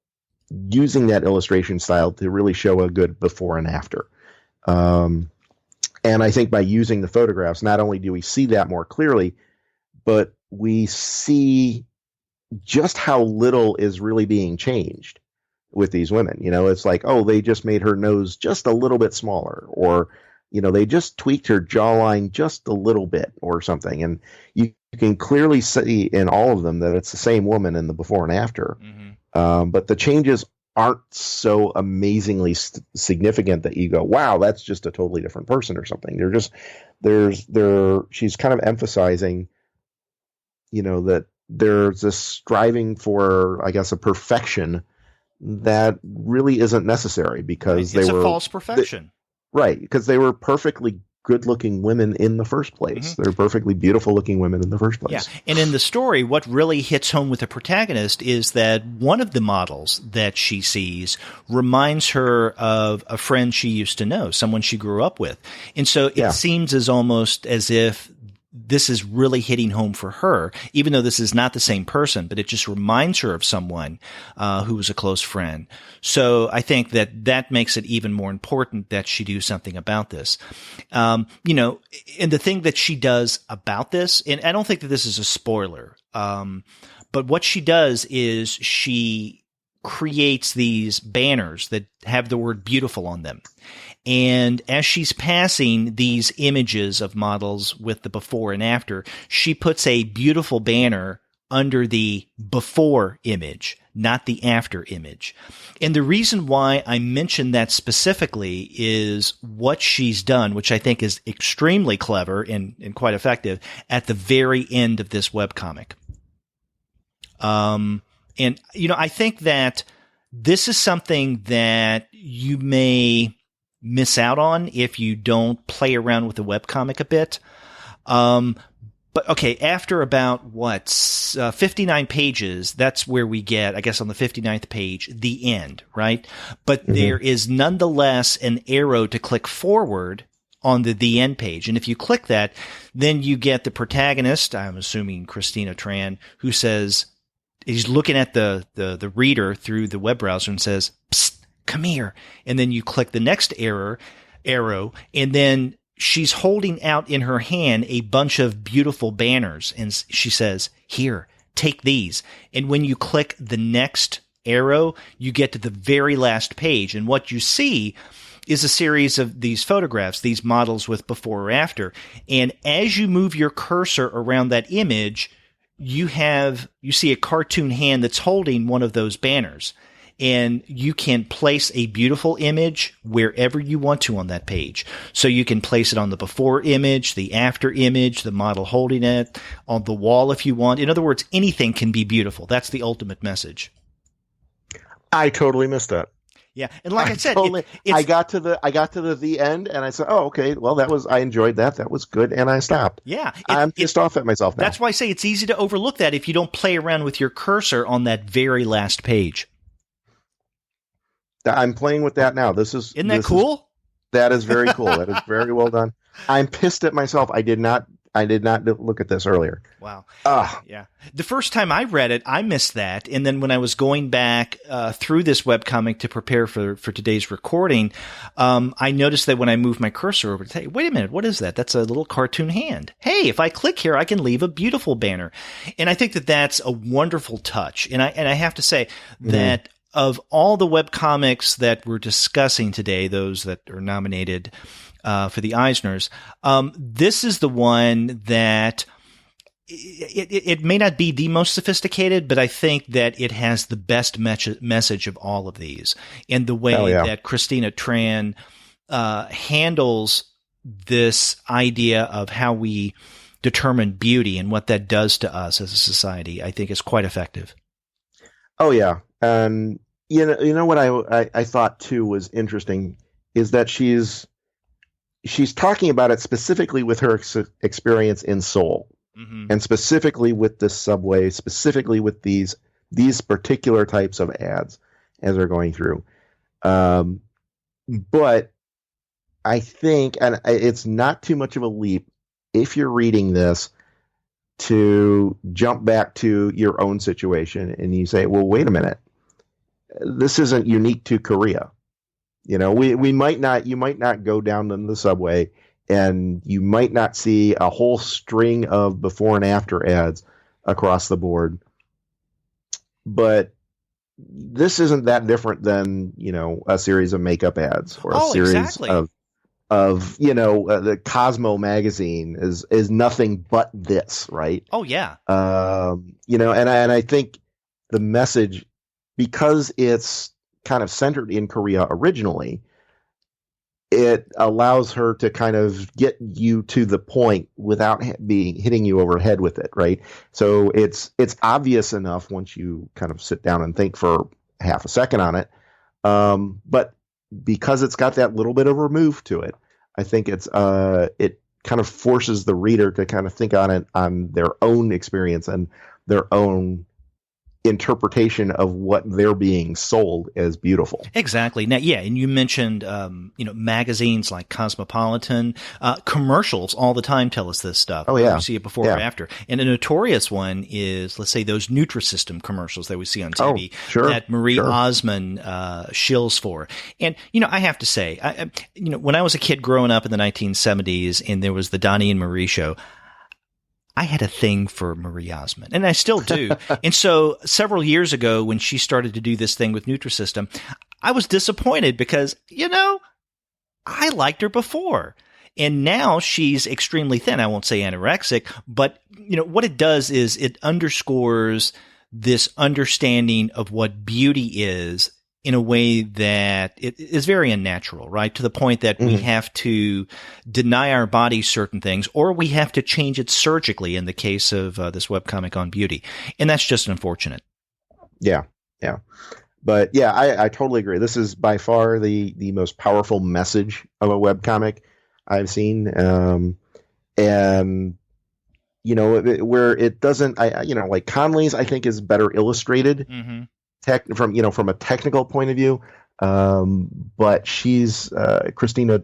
using that illustration style to really show a good before and after. And I think by using the photographs, not only do we see that more clearly, but we see just how little is really being changed. with these women. It's like, oh, they just made her nose just a little bit smaller, or they just tweaked her jawline just a little bit or something. And you can clearly see in all of them that it's the same woman in the before and after. Mm-hmm. But the changes aren't so amazingly significant that you go, wow, that's just a totally different person or something. She's kind of emphasizing, that there's this striving for, I guess, a perfection that really isn't necessary, because it's a false perfection. Right, because they were perfectly good-looking women in the first place. Mm-hmm. They're perfectly beautiful-looking women in the first place. Yeah, and in the story, what really hits home with the protagonist is that one of the models that she sees reminds her of a friend she used to know, someone she grew up with. And so it seems almost as if this is really hitting home for her, even though this is not the same person, but it just reminds her of someone who was a close friend. So I think that makes it even more important that she do something about this. And the thing that she does about this, and I don't think that this is a spoiler, but what she does is she creates these banners that have the word beautiful on them. And as she's passing these images of models with the before and after, she puts a beautiful banner under the before image, not the after image. And the reason why I mention that specifically is what she's done, which I think is extremely clever and quite effective, at the very end of this webcomic. And, I think that this is something that you may miss out on if you don't play around with the webcomic a bit. But okay, after about 59 pages, that's where we get, I guess on the 59th page, the end, right? But there is nonetheless an arrow to click forward on the end page. And if you click that, then you get the protagonist, I'm assuming Christina Tran, who says, he's looking at the reader through the web browser and says, "Psst, come here." And then you click the next arrow, and then she's holding out in her hand a bunch of beautiful banners. And she says, "Here, take these." And when you click the next arrow, you get to the very last page. And what you see is a series of these photographs, these models with before or after. And as you move your cursor around that image, you see a cartoon hand that's holding one of those banners. And you can place a beautiful image wherever you want to on that page. So you can place it on the before image, the after image, the model holding it, on the wall if you want. In other words, anything can be beautiful. That's the ultimate message. I totally missed that. Yeah, and like I said, I got to the end, and I said, "Oh, okay. Well, I enjoyed that. That was good," and I stopped. Yeah, I'm pissed off at myself now. That's why I say it's easy to overlook that if you don't play around with your cursor on that very last page. I'm playing with that now. Isn't that cool? That is very cool. That is very well done. I'm pissed at myself. I did not look at this earlier. Wow. Yeah. The first time I read it, I missed that. And then when I was going back through this webcomic to prepare for today's recording, I noticed that when I moved my cursor over to say, wait a minute, what is that? That's a little cartoon hand. Hey, if I click here, I can leave a beautiful banner. And I think that that's a wonderful touch. And I have to say that of all the webcomics that we're discussing today, those that are nominated for the Eisners, this is the one that it may not be the most sophisticated, but I think that it has the best message of all of these. And the way that Christina Tran handles this idea of how we determine beauty and what that does to us as a society, I think is quite effective. Oh, yeah. And you know what I thought too was interesting is that she's talking about it specifically with her experience in Seoul, and specifically with this subway, specifically with these particular types of ads as they're going through. But I think, and it's not too much of a leap if you're reading this to jump back to your own situation and you say, well, wait a minute. This isn't unique to Korea. You might not go down in the subway and you might not see a whole string of before and after ads across the board. But this isn't that different than, a series of makeup ads or a series exactly. of the Cosmo magazine is nothing but this, right? Oh yeah. And I think the message, because it's kind of centered in Korea originally, it allows her to kind of get you to the point without hitting you over the head with it, right? So it's obvious enough once you kind of sit down and think for half a second on it. But because it's got that little bit of remove to it, I think it kind of forces the reader to kind of think on it on their own experience and their own interpretation of what they're being sold as beautiful. Exactly. Now, yeah, and you mentioned, magazines like Cosmopolitan, commercials all the time tell us this stuff. Oh yeah, you see it before or after. And a notorious one is, let's say, those Nutrisystem commercials that we see on TV that Marie Osmond shills for. And I have to say, when I was a kid growing up in the 1970s, and there was the Donnie and Marie show, I had a thing for Marie Osmond, and I still do. And so several years ago, when she started to do this thing with Nutrisystem, I was disappointed because, I liked her before. And now she's extremely thin. I won't say anorexic, but, what it does is it underscores this understanding of what beauty is in a way that it is very unnatural, right? To the point that we have to deny our bodies certain things, or we have to change it surgically in the case of this webcomic on beauty. And that's just unfortunate. Yeah. Yeah. But yeah, I totally agree. This is by far the most powerful message of a webcomic I've seen. And, where it doesn't, like Conley's, I think is better illustrated. From a technical point of view, but she's Christina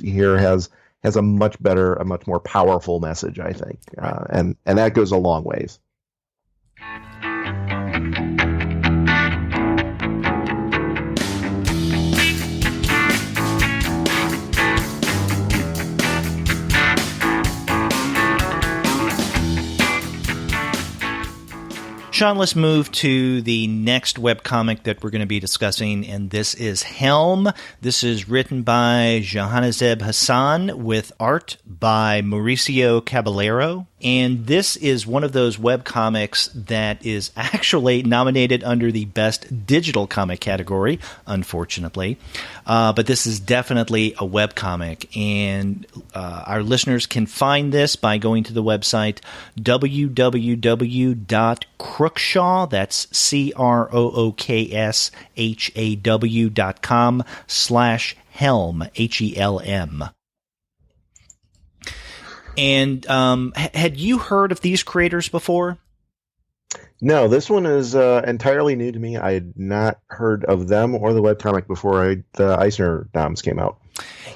here has a much more powerful message, I think, and that goes a long ways. Sean, let's move to the next webcomic that we're going to be discussing, and this is Helm. This is written by Jahanazeb Hassan with art by Mauricio Caballero. And this is one of those webcomics that is actually nominated under the Best Digital Comic category, unfortunately. But this is definitely a webcomic, and our listeners can find this by going to the website www.crookshaw, that's CROOKSHAW.com/Helm, HELM. And had you heard of these creators before? No, this one is entirely new to me. I had not heard of them or the webcomic before the Eisner noms came out.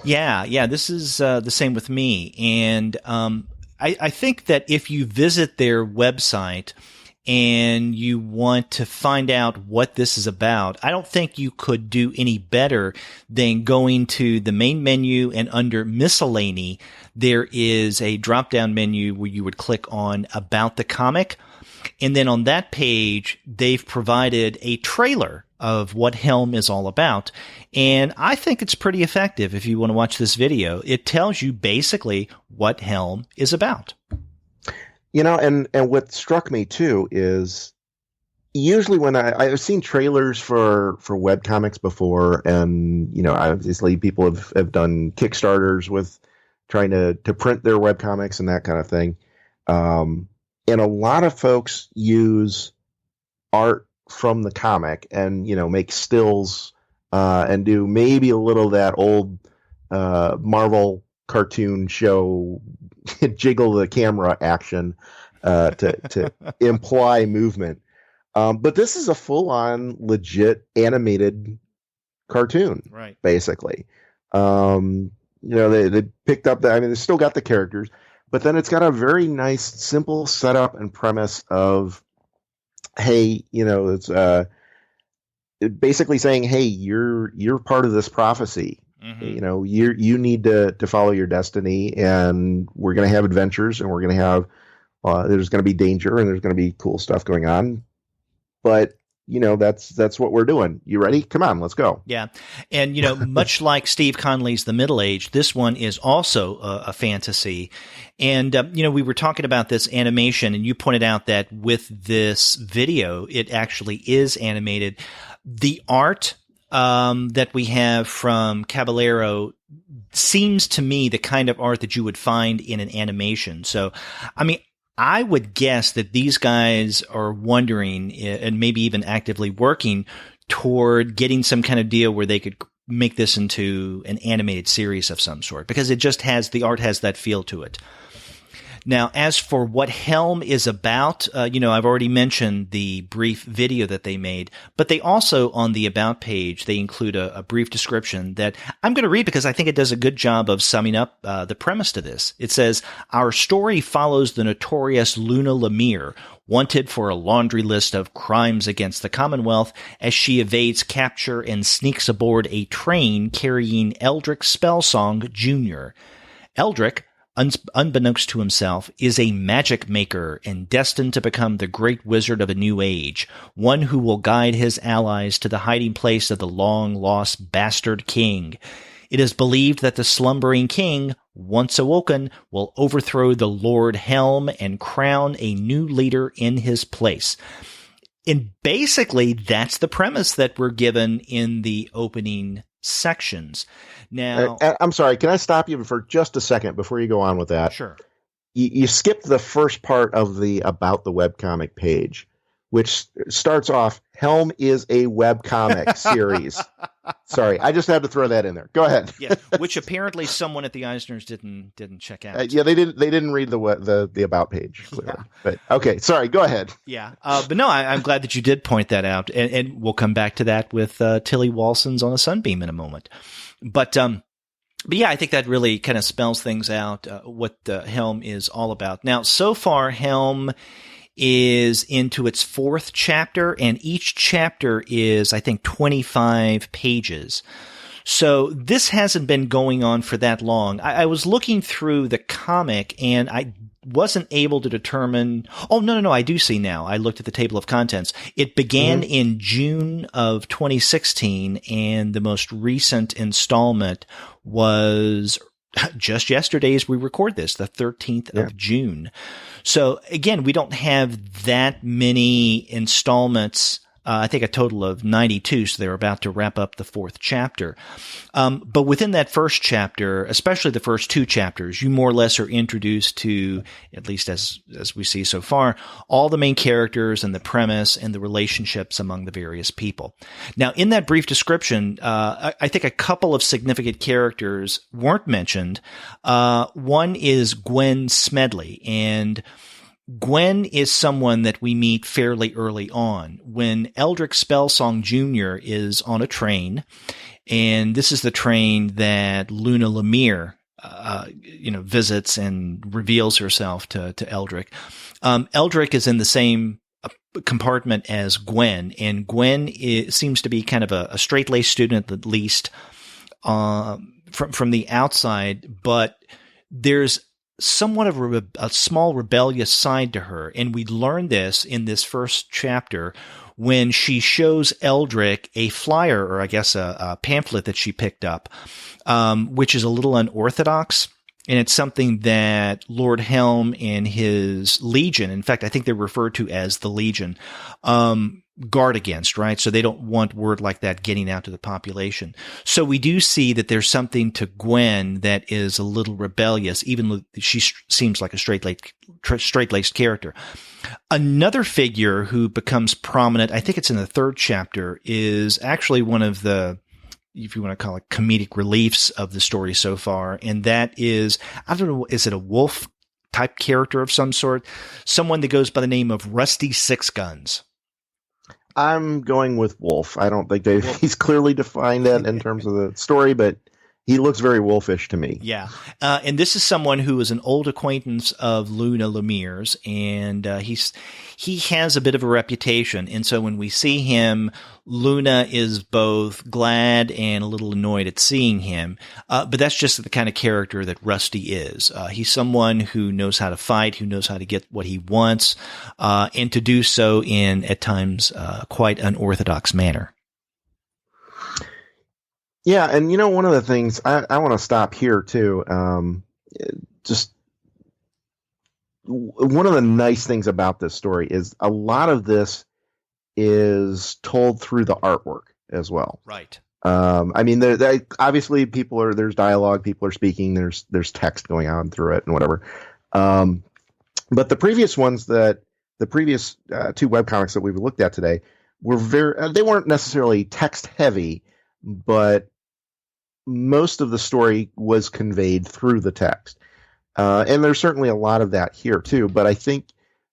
Yeah, this is the same with me. And I think that if you visit their website and you want to find out what this is about, I don't think you could do any better than going to the main menu, and under miscellany, there is a drop-down menu where you would click on About the Comic. And then on that page, they've provided a trailer of what Helm is all about. And I think it's pretty effective if you want to watch this video. It tells you basically what Helm is about. And what struck me too is usually when I've seen trailers for webcomics before, and, obviously people have done Kickstarters with trying to print their webcomics and that kind of thing. And a lot of folks use art from the comic and, make stills, and do maybe a little of that old, Marvel cartoon show, jiggle the camera action, to imply movement. But this is a full-on legit animated cartoon, right? Basically. They picked up they still got the characters, but then it's got a very nice, simple setup and premise of, hey, it's basically saying, hey, you're part of this prophecy. Mm-hmm. You need to follow your destiny, and we're going to have adventures, and we're going to have there's going to be danger, and there's going to be cool stuff going on. But that's what we're doing. You ready? Come on, let's go. Yeah. And, much like Steve Conley's The Middle Age, this one is also a fantasy. And, we were talking about this animation, and you pointed out that with this video, it actually is animated. The art that we have from Caballero seems to me the kind of art that you would find in an animation. So, I mean, I would guess that these guys are wondering and maybe even actively working toward getting some kind of deal where they could make this into an animated series of some sort, because the art has that feel to it. Now, as for what Helm is about, I've already mentioned the brief video that they made, but they also, on the About page, they include a brief description that I'm going to read because I think it does a good job of summing up the premise to this. It says, "Our story follows the notorious Luna Lemire, wanted for a laundry list of crimes against the Commonwealth, as she evades capture and sneaks aboard a train carrying Eldrick Spellsong Jr. Eldrick, unbeknownst to himself, is a magic maker and destined to become the great wizard of a new age, one who will guide his allies to the hiding place of the long-lost bastard king. It is believed that the slumbering king, once awoken, will overthrow the Lord Helm and crown a new leader in his place." And basically, that's the premise that we're given in the opening sections. Now, I'm sorry, can I stop you for just a second before you go on with that? Sure. You skipped the first part of the About the Webcomic page, which starts off, Helm is a webcomic series. Sorry, I just had to throw that in there. Go ahead. Yeah, which apparently someone at the Eisners didn't check out. Yeah, they didn't read the About page clearly. Yeah. But okay, sorry, go ahead. Yeah, but no, I'm glad that you did point that out, and we'll come back to that with Tilly Walson's on the Sunbeam in a moment. But yeah, I think that really kind of spells things out, what Helm is all about. Now, so far, Helm is into its fourth chapter, and each chapter is, I think, 25 pages. So this hasn't been going on for that long. I was looking through the comic, and I wasn't able to determine. Oh, no, I do see now. I looked at the table of contents. It began in June of 2016, and the most recent installment was just yesterday as we record this, the 13th of June. So again, we don't have that many installments. I think a total of 92, so they're about to wrap up the fourth chapter. But within that first chapter, especially the first two chapters, you more or less are introduced to, at least as we see so far, all the main characters and the premise and the relationships among the various people. Now, in that brief description, I think a couple of significant characters weren't mentioned. One is Gwen Smedley, and Gwen is someone that we meet fairly early on when Eldrick Spellsong Jr. is on a train, and this is the train that Luna Lemire, visits and reveals herself to Eldrick. Eldrick is in the same compartment as Gwen, and Gwen seems to be kind of a straight-laced student, at least from the outside, but there's somewhat of a small rebellious side to her. And we learn this in this first chapter when she shows Eldrick a flyer, or I guess a pamphlet that she picked up, which is a little unorthodox. And it's something that Lord Helm and his Legion, in fact, I think they're referred to as the Legion, guard against, right? So they don't want word like that getting out to the population. So we do see that there's something to Gwen that is a little rebellious, even though she seems like a straight-laced character. Another figure who becomes prominent, I think it's in the third chapter, is actually one of the, if you want to call it, comedic reliefs of the story so far. And that is, I don't know, is it a wolf type character of some sort? Someone that goes by the name of Rusty Six Guns. I'm going with Wolf. I don't think he's clearly defined that in terms of the story, but He looks very wolfish to me. Yeah. And this is someone who is an old acquaintance of Luna Lemire's, and he has a bit of a reputation. And so when we see him, Luna is both glad and a little annoyed at seeing him. But that's just the kind of character that Rusty is. He's someone who knows how to fight, who knows how to get what he wants, and to do so in, at times, quite unorthodox manner. Yeah, and one of the things I want to stop here too. Just one of the nice things about this story is a lot of this is told through the artwork as well. Right. I mean, obviously there's dialogue, people are speaking, there's text going on through it and whatever. But the previous two webcomics that we've looked at today they weren't necessarily text heavy, but most of the story was conveyed through the text. And there's certainly a lot of that here too, but I think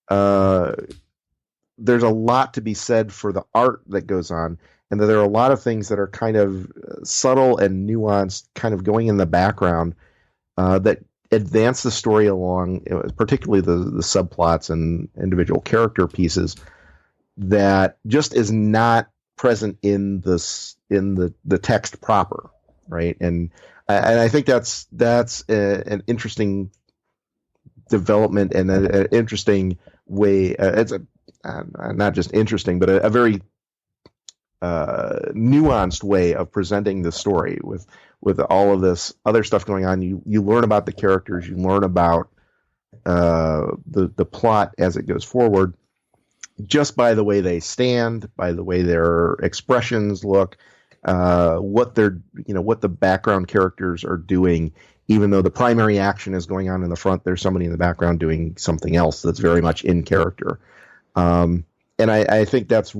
there's a lot to be said for the art that goes on, and that there are a lot of things that are kind of subtle and nuanced, kind of going in the background, that advance the story along, particularly the subplots and individual character pieces, that just is not present in the text proper, right? And I think that's an interesting development and an interesting way. It's not just interesting, but a very nuanced way of presenting the story with all of this other stuff going on. You learn about the characters, you learn about the plot as it goes forward, just by the way they stand, by the way their expressions look, what the background characters are doing. Even though the primary action is going on in the front, there's somebody in the background doing something else that's very much in character. And I think that's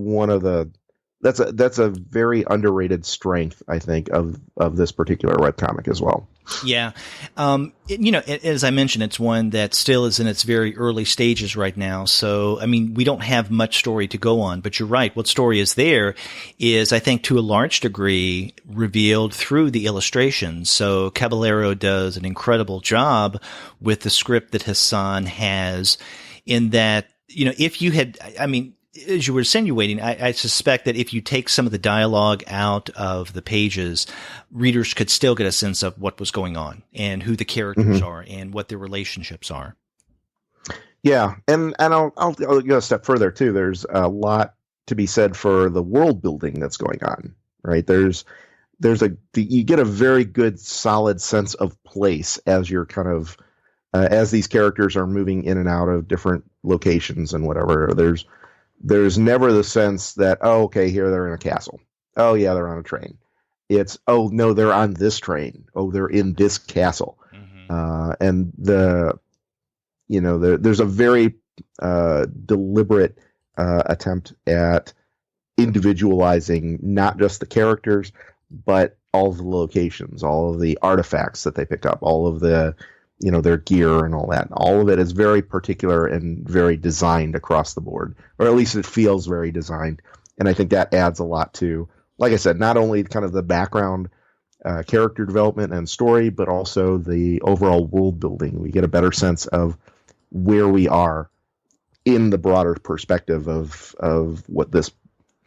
that's a very underrated strength, I think, of this particular webcomic as well. Yeah. As I mentioned, it's one that still is in its very early stages right now. So, I mean, we don't have much story to go on, but you're right. What story is there is, I think, to a large degree revealed through the illustrations. So Caballero does an incredible job with the script that Hassan has, in that, if you had, as you were insinuating, I suspect that if you take some of the dialogue out of the pages, readers could still get a sense of what was going on and who the characters are and what their relationships are. Yeah, and I'll go a step further too. There's a lot to be said for the world building that's going on, right? You get a very good, solid sense of place as you're kind of as these characters are moving in and out of different locations and whatever. There's never the sense that, oh, okay, here they're in a castle. Oh, yeah, they're on a train. It's, oh, no, they're on this train. Oh, they're in this castle. And there's a very deliberate attempt at individualizing not just the characters, but all of the locations, all of the artifacts that they pick up, all of the their gear and all that. All of it is very particular and very designed across the board, or at least it feels very designed. And I think that adds a lot to, like I said, not only kind of the background character development and story, but also the overall world building. We get a better sense of where we are in the broader perspective of what this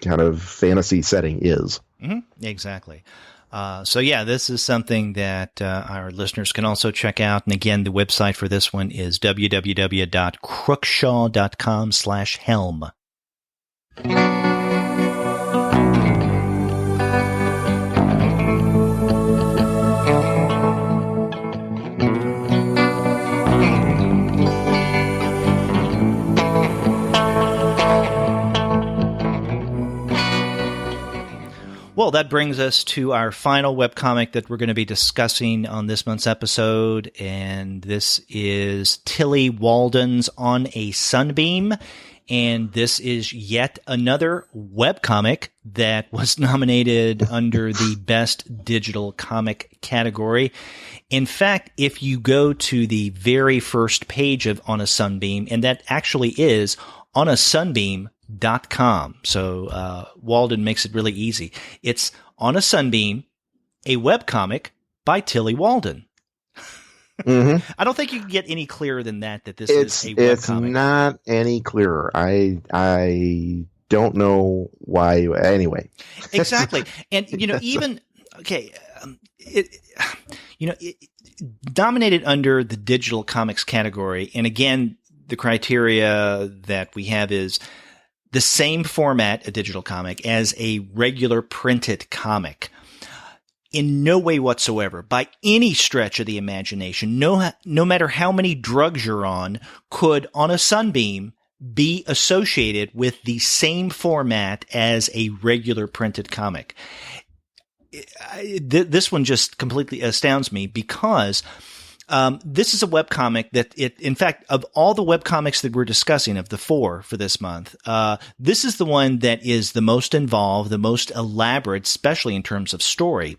kind of fantasy setting is. Mm-hmm. Exactly. This is something that our listeners can also check out. And again, the website for this one is www.crookshaw.com/helm. Well, that brings us to our final webcomic that we're going to be discussing on this month's episode, and this is Tilly Walden's On a Sunbeam, and this is yet another webcomic that was nominated under the Best Digital Comic category. In fact, if you go to the very first page of On a Sunbeam, and that actually is onasunbeam.com. So Walden makes it really easy. It's On a Sunbeam, a webcomic by Tilly Walden. Mm-hmm. I don't think you can get any clearer than that this is a webcomic. It's not any clearer. I don't know why. Anyway. Exactly. And, even, okay, it nominated under the digital comics category. And again, the criteria that we have is the same format, a digital comic, as a regular printed comic. In no way whatsoever, by any stretch of the imagination, no matter how many drugs you're on, could on a Sunbeam be associated with the same format as a regular printed comic. This one just completely astounds me because this is a webcomic that in fact, of all the webcomics that we're discussing, of the 4 for this month, this is the one that is the most involved, the most elaborate, especially in terms of story.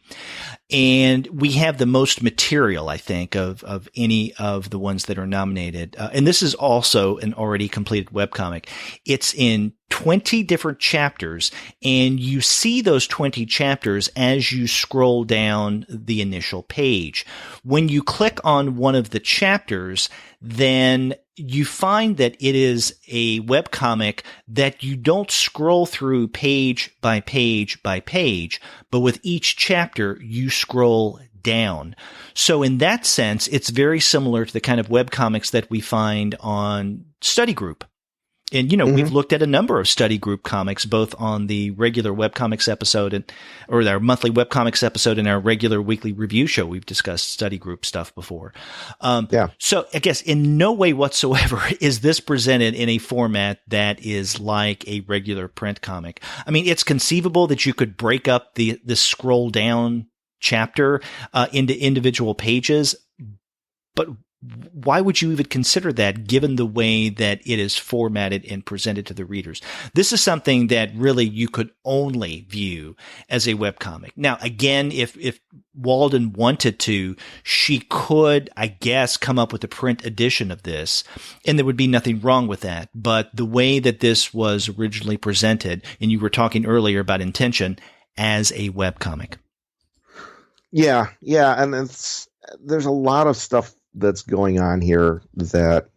And we have the most material, I think, of any of the ones that are nominated. And this is also an already completed webcomic. It's in 20 different chapters, and you see those 20 chapters as you scroll down the initial page. When you click on one of the chapters, then you find that it is a webcomic that you don't scroll through page by page by page, but with each chapter, you scroll down. So in that sense, it's very similar to the kind of webcomics that we find on Study Group. And, we've looked at a number of study group comics, both on the regular webcomics episode or our monthly webcomics episode and our regular weekly review show. We've discussed study group stuff before. So I guess in no way whatsoever is this presented in a format that is like a regular print comic. I mean, it's conceivable that you could break up the scroll down chapter into individual pages, but why would you even consider that given the way that it is formatted and presented to the readers? This is something that really you could only view as a webcomic. Now, again, if Walden wanted to, she could, I guess, come up with a print edition of this, and there would be nothing wrong with that. But the way that this was originally presented, and you were talking earlier about intention, as a webcomic. Yeah, and there's a lot of stuff that's going on here that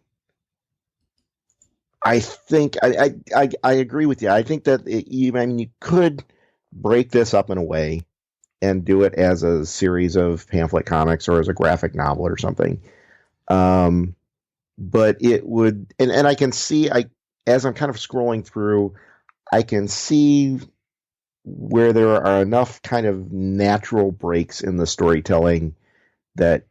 I think I agree with you. I think that you could break this up in a way and do it as a series of pamphlet comics or as a graphic novel or something. But it would, and I can see, as I'm kind of scrolling through, I can see where there are enough kind of natural breaks in the storytelling that,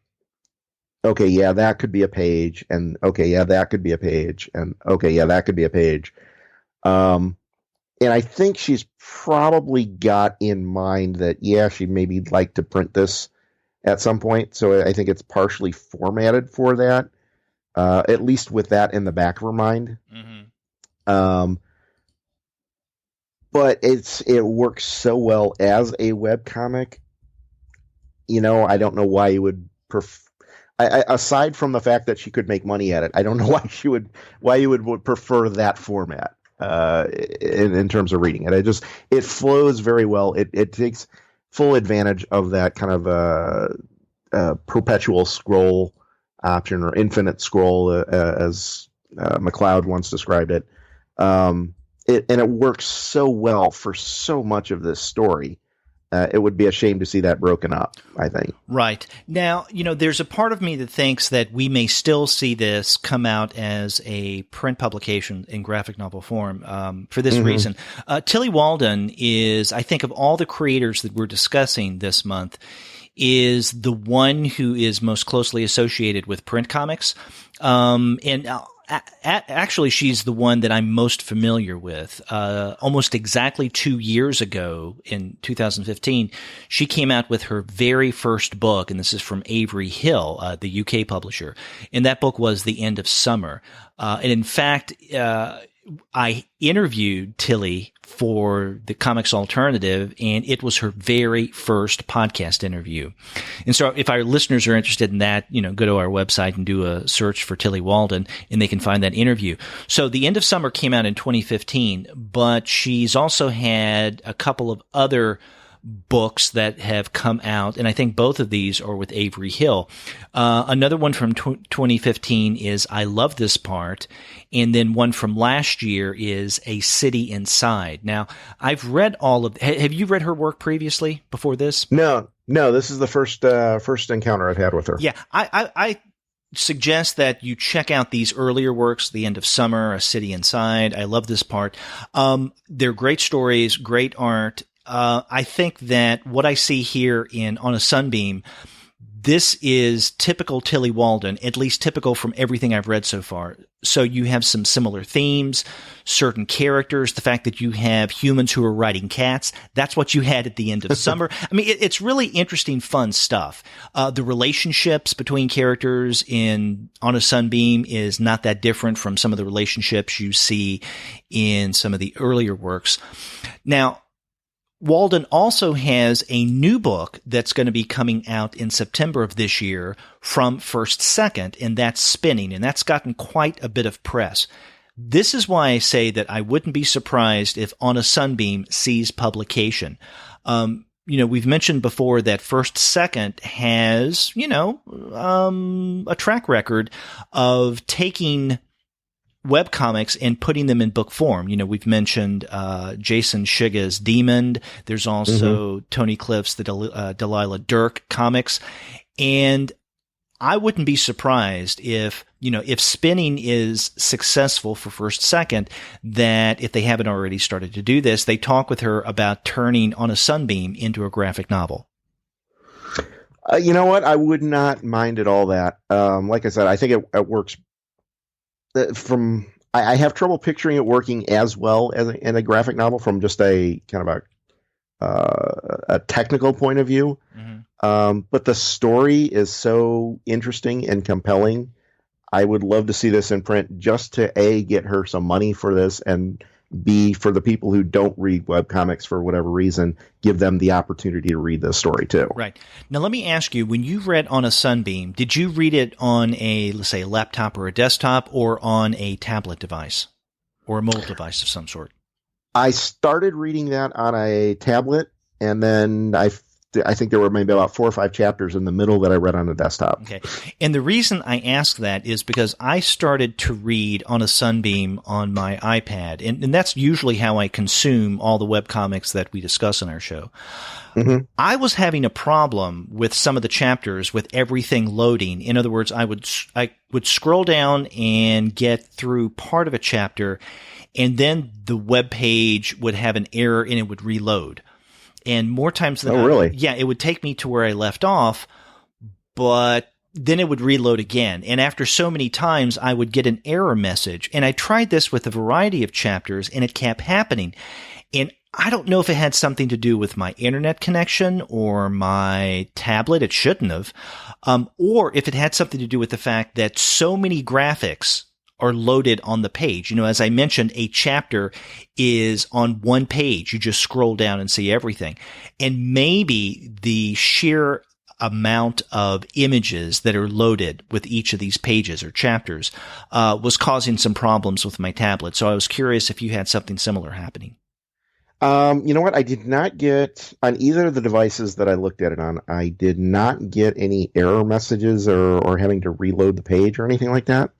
okay, yeah, that could be a page, and okay, yeah, that could be a page, and okay, yeah, that could be a page. And I think she's probably got in mind that, yeah, she'd maybe like to print this at some point. So I think it's partially formatted for that, at least with that in the back of her mind. Mm-hmm. But it works so well as a webcomic. I don't know why you would aside from the fact that she could make money at it, I don't know why you would prefer that format in terms of reading it. It flows very well. It takes full advantage of that kind of perpetual scroll option, or infinite scroll, as McLeod once described it. And it works so well for so much of this story. It would be a shame to see that broken up, I think. Right. Now, there's a part of me that thinks that we may still see this come out as a print publication in graphic novel form for this reason. Tilly Walden is, I think, of all the creators that we're discussing this month, is the one who is most closely associated with print comics. Actually, she's the one that I'm most familiar with. Almost exactly 2 years ago, in 2015, she came out with her very first book, and this is from Avery Hill, the UK publisher. And that book was The End of Summer. And in fact, I interviewed Tilly for the Comics Alternative, and it was her very first podcast interview. And so if our listeners are interested in that, go to our website and do a search for Tilly Walden, and they can find that interview. So The End of Summer came out in 2015, but she's also had a couple of other books that have come out, and I think both of these are with Avery Hill. Another one from 2015 is I Love This Part, and then one from last year is A City Inside. Now, I've read all of. Have you read her work previously before this? No, this is the first encounter I've had with her. Yeah, I suggest that you check out these earlier works, The End of Summer, A City Inside, I Love This Part. They're great stories, great art. I think that what I see here on a Sunbeam, this is typical Tilly Walden, at least typical from everything I've read so far. So you have some similar themes, certain characters, the fact that you have humans who are riding cats. That's what you had at The End of Summer. I mean, it's really interesting, fun stuff. The relationships between characters on a Sunbeam is not that different from some of the relationships you see in some of the earlier works. Now, Walden also has a new book that's going to be coming out in September of this year from First Second, and that's Spinning, and that's gotten quite a bit of press. This is why I say that I wouldn't be surprised if On a Sunbeam sees publication. We've mentioned before that First Second has, a track record of taking webcomics and putting them in book form. We've mentioned Jason Shiga's Demon. There's also Tony Cliff's the Delilah Dirk comics. And I wouldn't be surprised if Spinning is successful for First Second, that if they haven't already started to do this, they talk with her about turning On a Sunbeam into a graphic novel. You know what? I would not mind at all that. Like I said, I think it works. I have trouble picturing it working as well as in a graphic novel from just a kind of a technical point of view. But the story is so interesting and compelling. I would love to see this in print just to A, get her some money for this, and B, for the people who don't read webcomics for whatever reason, give them the opportunity to read this story too. Right. Now, let me ask you, when you read On a Sunbeam, did you read it on let's say, a laptop or a desktop, or on a tablet device or a mobile device of some sort? I started reading that on a tablet, and then I think there were maybe about 4 or 5 chapters in the middle that I read on a desktop. Okay. And the reason I ask that is because I started to read On a Sunbeam on my iPad, and that's usually how I consume all the webcomics that we discuss on our show. I was having a problem with some of the chapters with everything loading. In other words, I would scroll down and get through part of a chapter, and then the web page would have an error and it would reload. And more times than not, really? Yeah, it would take me to where I left off, but then it would reload again. And after so many times, I would get an error message. And I tried this with a variety of chapters, and it kept happening. And I don't know if it had something to do with my internet connection or my tablet. It shouldn't have. Or if it had something to do with the fact that so many graphics are loaded on the page. As I mentioned, a chapter is on one page. You just scroll down and see everything. And maybe the sheer amount of images that are loaded with each of these pages or chapters was causing some problems with my tablet. So I was curious if you had something similar happening. You know what? I did not get, on either of the devices that I looked at it on, I did not get any error messages or having to reload the page or anything like that.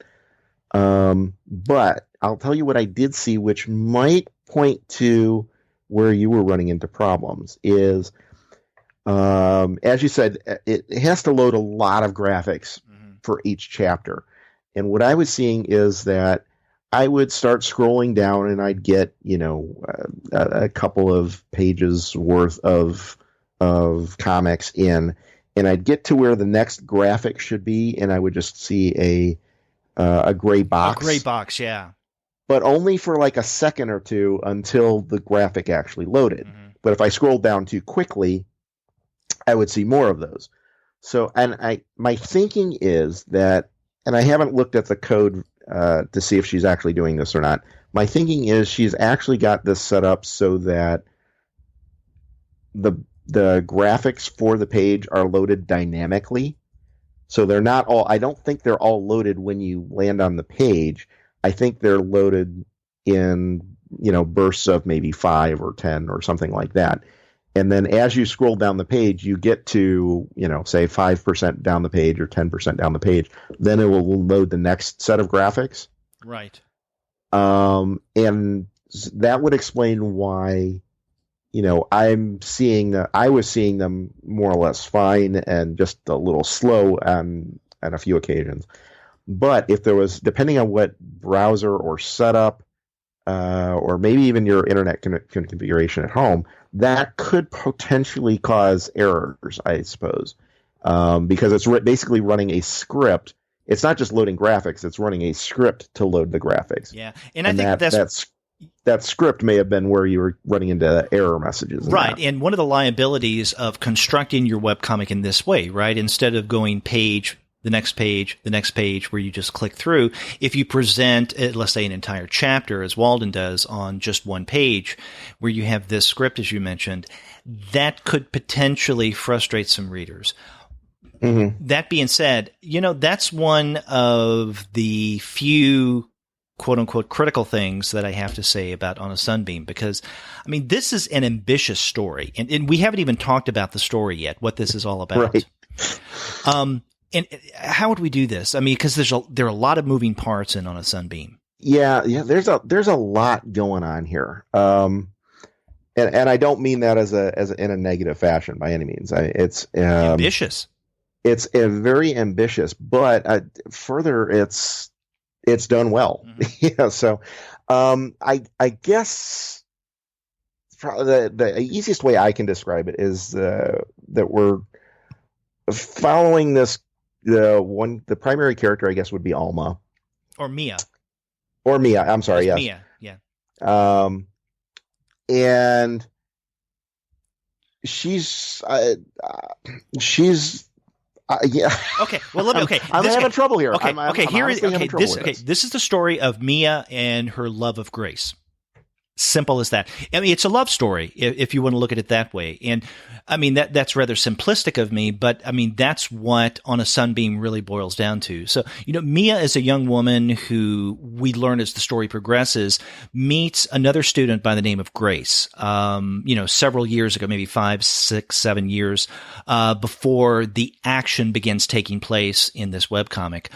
But I'll tell you what I did see, which might point to where you were running into problems, is, as you said, it has to load a lot of graphics for each chapter. And what I was seeing is that I would start scrolling down and I'd get, a couple of pages worth of comics in, and I'd get to where the next graphic should be, and I would just see a gray box. A gray box, yeah. But only for like a second or two until the graphic actually loaded. But if I scrolled down too quickly, I would see more of those. So, and my thinking is that, and I haven't looked at the code to see if she's actually doing this or not. My thinking is she's actually got this set up so that the graphics for the page are loaded dynamically. So they're not all, I don't think they're all loaded when you land on the page. I think they're loaded in, bursts of maybe 5 or 10 or something like that. And then as you scroll down the page, you get to, say 5% down the page or 10% down the page. Then it will load the next set of graphics. Right. And that would explain why, I was seeing them more or less fine and just a little slow on a few occasions. But if there was, depending on what browser or setup, or maybe even your internet configuration at home, that could potentially cause errors, I suppose, because it's basically running a script. It's not just loading graphics; it's running a script to load the graphics. Yeah, and I think that script may have been where you were running into error messages. Right, and one of the liabilities of constructing your webcomic in this way, right, instead of going page, the next page, where you just click through, if you present, let's say, an entire chapter, as Walden does, on just one page, where you have this script, as you mentioned, that could potentially frustrate some readers. Mm-hmm. That being said, that's one of the few quote-unquote critical things that I have to say about On a Sunbeam, because, this is an ambitious story, and we haven't even talked about the story yet, what this is all about. Right. And how would we do this? Because there are a lot of moving parts in On a Sunbeam. Yeah. There's a lot going on here, and I don't mean that as in a negative fashion by any means. It's ambitious. It's very ambitious, but further, it's done well. Mm-hmm. So I guess the easiest way I can describe it is that we're following this. The primary character, I guess, would be Alma or Mia. I'm sorry. Yes. Mia. Yeah. And she's yeah. Okay. Well, let me. I'm having trouble here. This is the story of Mia and her love of Grace. Simple as that. It's a love story, if you want to look at it that way. And that's rather simplistic of me, but that's what On a Sunbeam really boils down to. So, Mia is a young woman who, we learn as the story progresses, meets another student by the name of Grace, several years ago, maybe 5, 6, 7 years, before the action begins taking place in this webcomic.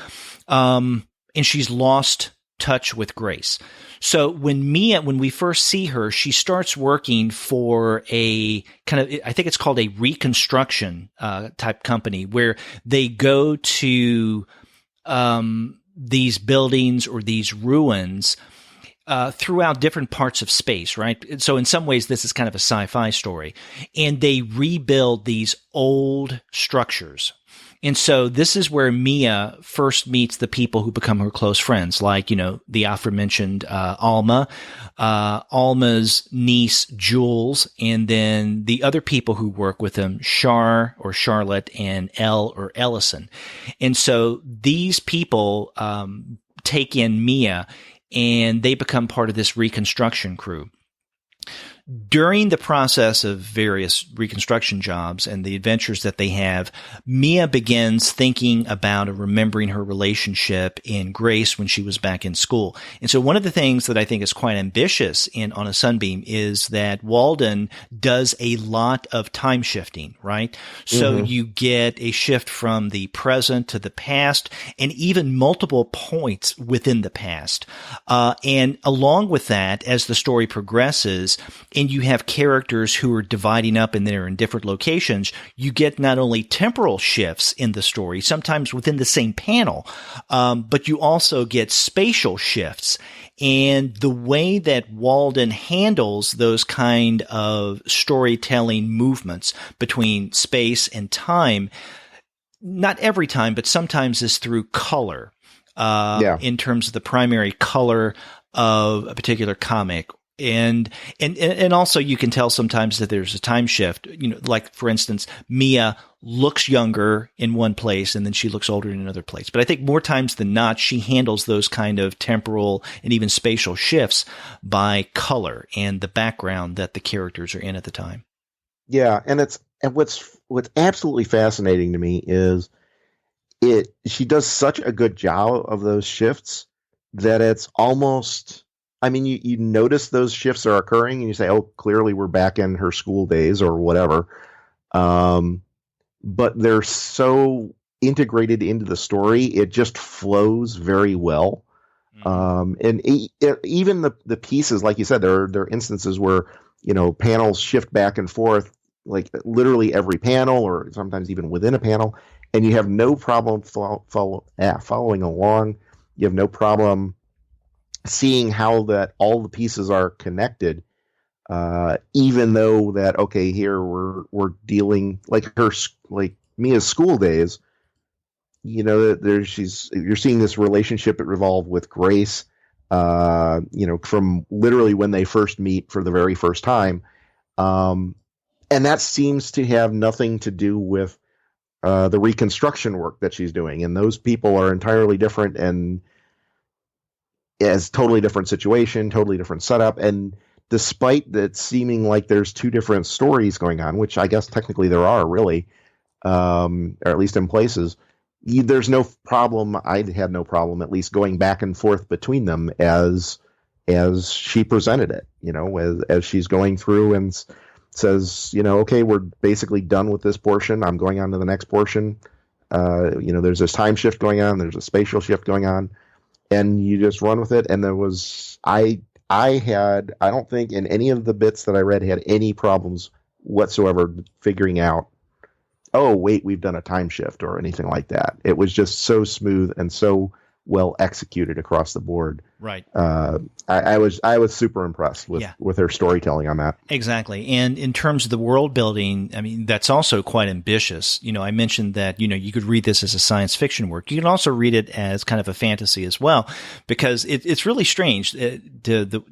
And she's lost touch with Grace. So when we first see her, she starts working for a kind of, I think it's called a reconstruction type company, where they go to these buildings or these ruins throughout different parts of space, right? So in some ways, this is kind of a sci-fi story. And they rebuild these old structures. And so this is where Mia first meets the people who become her close friends, like, the aforementioned Alma, Alma's niece, Jules, and then the other people who work with them, Char or Charlotte, and Elle or Ellison. And so these people take in Mia, and they become part of this reconstruction crew. During the process of various reconstruction jobs and the adventures that they have, Mia begins thinking about or remembering her relationship in Grace when she was back in school. And so one of the things that I think is quite ambitious On a Sunbeam is that Walden does a lot of time shifting, right? So you get a shift from the present to the past, and even multiple points within the past. And along with that, as the story progresses, and you have characters who are dividing up and they're in different locations, you get not only temporal shifts in the story, sometimes within the same panel, but you also get spatial shifts. And the way that Walden handles those kind of storytelling movements between space and time, not every time, but sometimes is through color, in terms of the primary color of a particular comic. And also you can tell sometimes that there's a time shift, like for instance, Mia looks younger in one place and then she looks older in another place. But I think more times than not, she handles those kind of temporal and even spatial shifts by color and the background that the characters are in at the time. Yeah. And what's absolutely fascinating to me is she does such a good job of those shifts that it's almost I mean, you notice those shifts are occurring, and you say, "Oh, clearly we're back in her school days or whatever." Um, but they're so integrated into the story, it just flows very well. And even the pieces, like you said, there are instances where panels shift back and forth, like literally every panel, or sometimes even within a panel, and you have no problem following along. You have no problem seeing how that all the pieces are connected. Even though that, okay, here we're dealing like Mia's school days. You're seeing this relationship revolve with Grace. From literally when they first meet for the very first time, and that seems to have nothing to do with the reconstruction work that she's doing. And those people are entirely different and as totally different situation, totally different setup, and despite that seeming like there's two different stories going on, which I guess technically there are really, or at least in places, there's no problem. I had no problem at least going back and forth between them as she presented it, as she's going through and says, okay, we're basically done with this portion. I'm going on to the next portion. There's this time shift going on. There's a spatial shift going on, and you just run with it. And there was, I don't think in any of the bits that I read had any problems whatsoever figuring out, oh, wait, we've done a time shift or anything like that. It was just so smooth and so well executed across the board. Right. I was super impressed with her storytelling on that. Exactly. And in terms of the world building, I mean, that's also quite ambitious. I mentioned that, you could read this as a science fiction work. You can also read it as kind of a fantasy as well, because it's really strange. The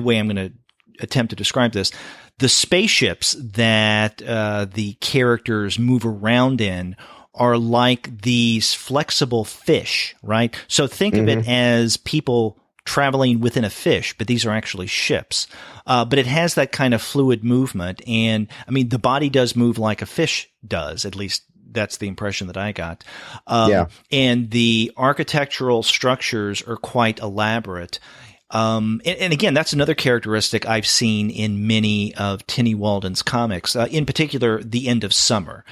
way I'm going to attempt to describe this, the spaceships that the characters move around in are like these flexible fish, right? So think of it as people traveling within a fish, but these are actually ships. But it has that kind of fluid movement. And I mean, the body does move like a fish does, at least that's the impression that I got. And the architectural structures are quite elaborate. And again, that's another characteristic I've seen in many of Tinny Walden's comics, in particular, The End of Summer.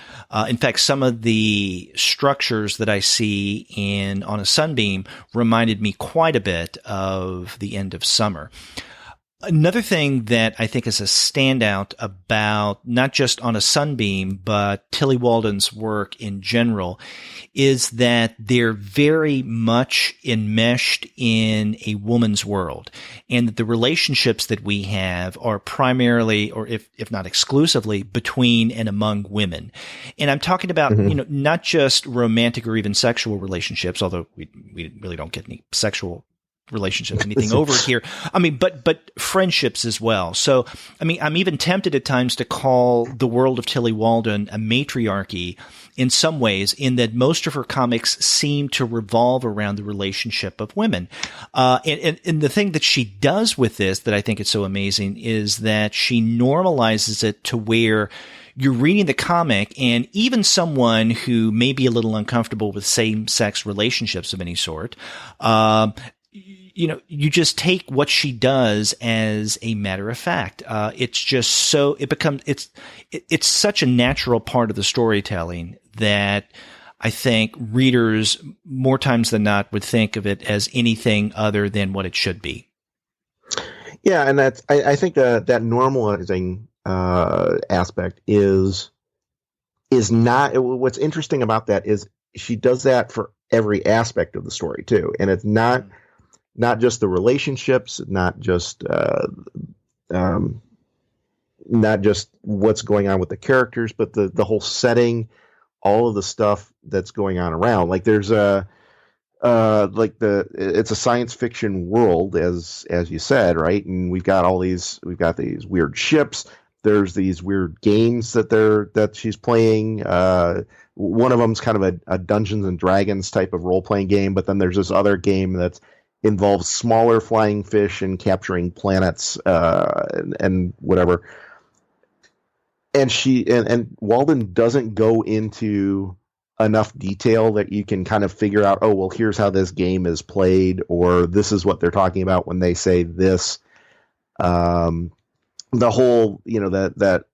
In fact, some of the structures that I see on a Sunbeam reminded me quite a bit of The End of Summer. Another thing that I think is a standout about not just On a Sunbeam, but Tilly Walden's work in general is that they're very much enmeshed in a woman's world, and that the relationships that we have are primarily, or if not exclusively, between and among women. And I'm talking about, not just romantic or even sexual relationships, although we really don't get any sexual relationships, anything over here. I mean, but friendships as well. So, I mean, I'm even tempted at times to call the world of Tilly Walden a matriarchy in some ways, in that most of her comics seem to revolve around the relationship of women. And the thing that she does with this that I think is so amazing is that she normalizes it to where you're reading the comic, and even someone who may be a little uncomfortable with same-sex relationships of any sort, you just take what she does as a matter of fact. It's just so, it's such a natural part of the storytelling that I think readers more times than not would think of it as anything other than what it should be. Yeah. And I think that normalizing, aspect is not, what's interesting about that is she does that for every aspect of the story too. And it's not just the relationships, not just what's going on with the characters, but the whole setting, all of the stuff that's going on around. Like there's it's a science fiction world, as you said, right? And we've got these weird ships. There's these weird games that she's playing. One of them's kind of a Dungeons and Dragons type of role playing game, but then there's this other game that's involves smaller flying fish and capturing planets, and whatever. And Walden doesn't go into enough detail that you can kind of figure out, oh, well, here's how this game is played, or this is what they're talking about when they say this. The whole, that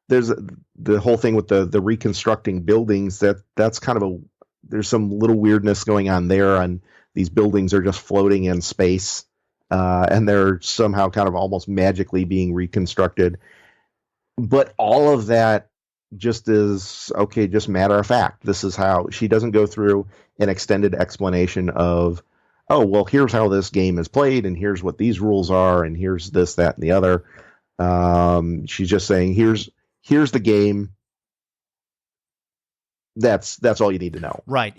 there's the whole thing with the reconstructing buildings, that's kind of there's some little weirdness going on there, and these buildings are just floating in space, and they're somehow kind of almost magically being reconstructed. But all of that just is, okay, just matter of fact. This is how, she doesn't go through an extended explanation of, oh, well, here's how this game is played, and here's what these rules are, and here's this, that, and the other. She's just saying, here's the game. That's all you need to know. Right.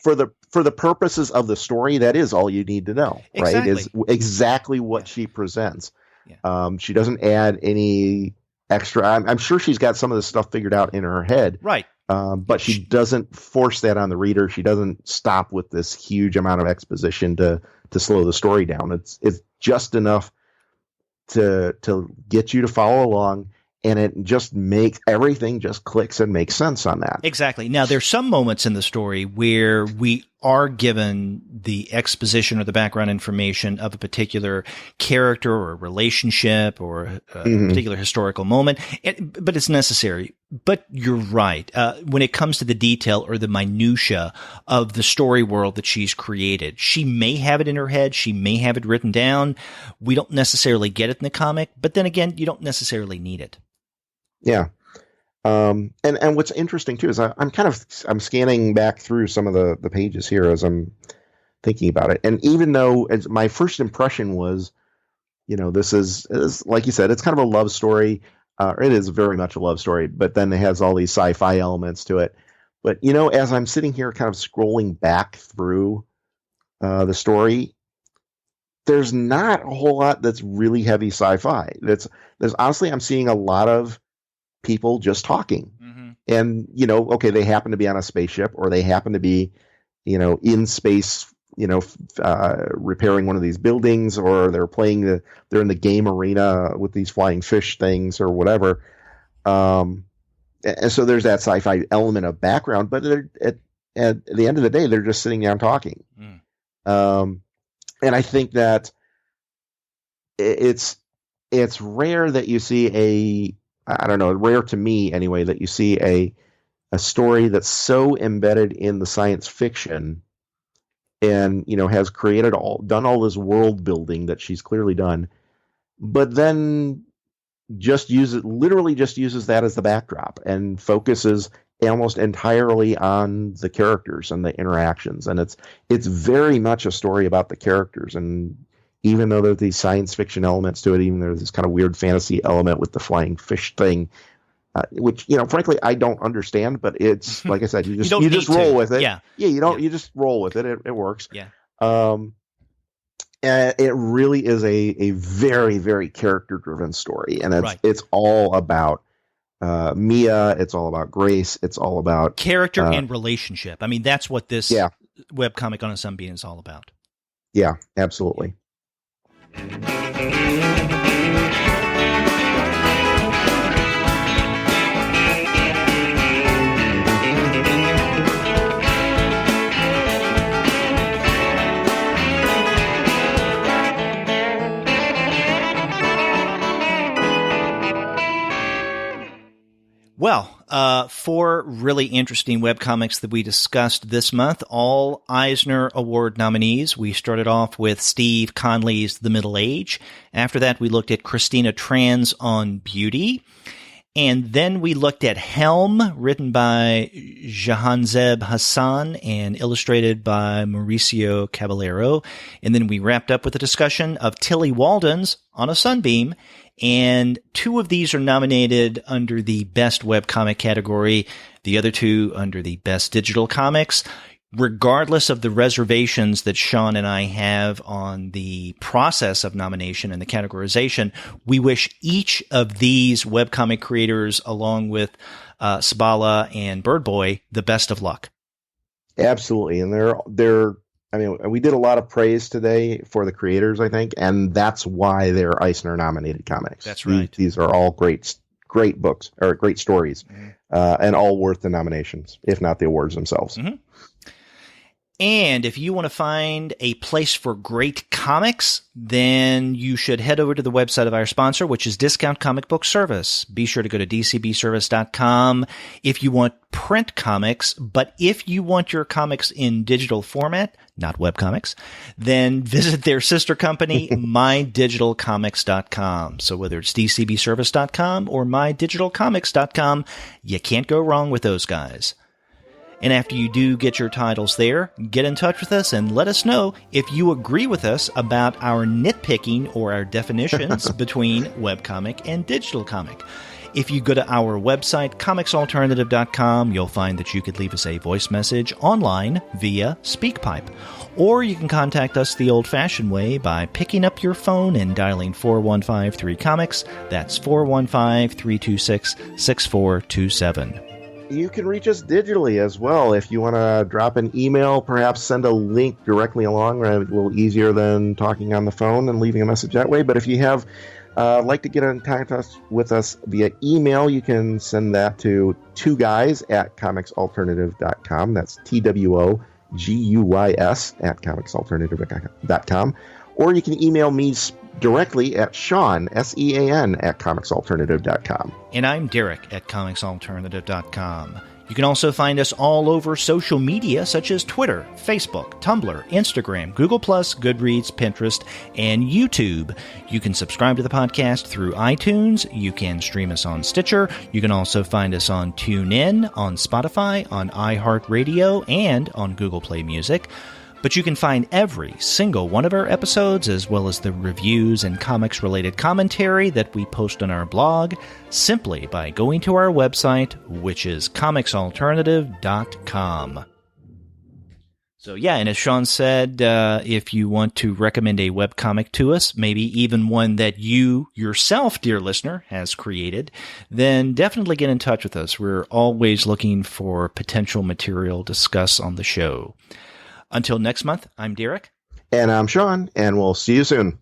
For the purposes of the story, that is all you need to know. Exactly. Right? Is exactly what she presents. Yeah. She doesn't add any extra. I'm sure she's got some of this stuff figured out in her head. Right. But she doesn't force that on the reader. She doesn't stop with this huge amount of exposition to slow the story down. It's just enough to get you to follow along, and it just makes everything just clicks and makes sense on that. Exactly. Now, there's some moments in the story where we are given the exposition or the background information of a particular character or relationship or a particular historical moment, but it's necessary. But you're right. When it comes to the detail or the minutia of the story world that she's created, she may have it in her head. She may have it written down. We don't necessarily get it in the comic, but then again, you don't necessarily need it. Yeah. And what's interesting too is I'm scanning back through some of the pages here as I'm thinking about it. And even though my first impression was, this is like you said, it's kind of a love story. It is very much a love story, but then it has all these sci-fi elements to it. But, as I'm sitting here kind of scrolling back through the story, there's not a whole lot that's really heavy sci-fi. There's honestly, I'm seeing a lot of people just talking. And, okay, they happen to be on a spaceship, or they happen to be, in space, repairing one of these buildings, or they're in the game arena with these flying fish things or whatever. And so there's that sci-fi element of background, but at the end of the day, they're just sitting down talking. And I think that it's rare that you see rare to me anyway, that you see a story that's so embedded in the science fiction and, has done all this world building that she's clearly done, but then literally just uses that as the backdrop and focuses almost entirely on the characters and the interactions. And it's very much a story about the characters. And even though there's these science fiction elements to it, even though there's this kind of weird fantasy element with the flying fish thing, which, frankly, I don't understand, but it's, like I said, you just roll with it. Yeah. You just roll with it. It works. Yeah. And it really is a very, very character-driven story. And it's all about Mia. It's all about Grace. It's all about character and relationship. I mean, that's what this webcomic on a Sunbeam is all about. Yeah, absolutely. Well, 4 really interesting webcomics that we discussed this month, all Eisner Award nominees. We started off with Steve Conley's The Middle Age. After that, we looked at Christina Tran's On Beauty. And then we looked at Helm, written by Jahanzeb Hassan and illustrated by Mauricio Caballero. And then we wrapped up with a discussion of Tilly Walden's On a Sunbeam. And 2 of these are nominated under the Best Webcomic category, the other 2 under the Best Digital Comics. Regardless of the reservations that Sean and I have on the process of nomination and the categorization, we wish each of these webcomic creators, along with Sabala and Birdboy, the best of luck. Absolutely. And we did a lot of praise today for the creators, I think, and that's why they're Eisner nominated comics. That's right. These are all great books or great stories. and all worth the nominations, if not the awards themselves. Mm-hmm. And if you want to find a place for great comics, then you should head over to the website of our sponsor, which is Discount Comic Book Service. Be sure to go to dcbservice.com if you want print comics, but if you want your comics in digital format, not webcomics, then visit their sister company, mydigitalcomics.com. So whether it's dcbservice.com or mydigitalcomics.com, you can't go wrong with those guys. And after you do get your titles there, get in touch with us and let us know if you agree with us about our nitpicking or our definitions between webcomic and digital comic. If you go to our website, comicsalternative.com, you'll find that you could leave us a voice message online via SpeakPipe. Or you can contact us the old-fashioned way by picking up your phone and dialing 4153-COMICS. That's 415-326-6427. You can reach us digitally as well. If you want to drop an email, perhaps send a link directly along, a little easier than talking on the phone and leaving a message that way. But if you have like to get in contact with us via email, you can send that to 2guys@comicsalternative.com. That's TWOGUYS @comicsalternative.com. Or you can email me directly at Sean, SEAN, @comicsalternative.com. And I'm Derek at comicsalternative.com. You can also find us all over social media such as Twitter, Facebook, Tumblr, Instagram, Google+, Goodreads, Pinterest, and YouTube. You can subscribe to the podcast through iTunes. You can stream us on Stitcher. You can also find us on TuneIn, on Spotify, on iHeartRadio, and on Google Play Music. But you can find every single one of our episodes, as well as the reviews and comics-related commentary that we post on our blog, simply by going to our website, which is comicsalternative.com. So yeah, and as Sean said, if you want to recommend a webcomic to us, maybe even one that you yourself, dear listener, has created, then definitely get in touch with us. We're always looking for potential material to discuss on the show. Until next month, I'm Derek. And I'm Sean, and we'll see you soon.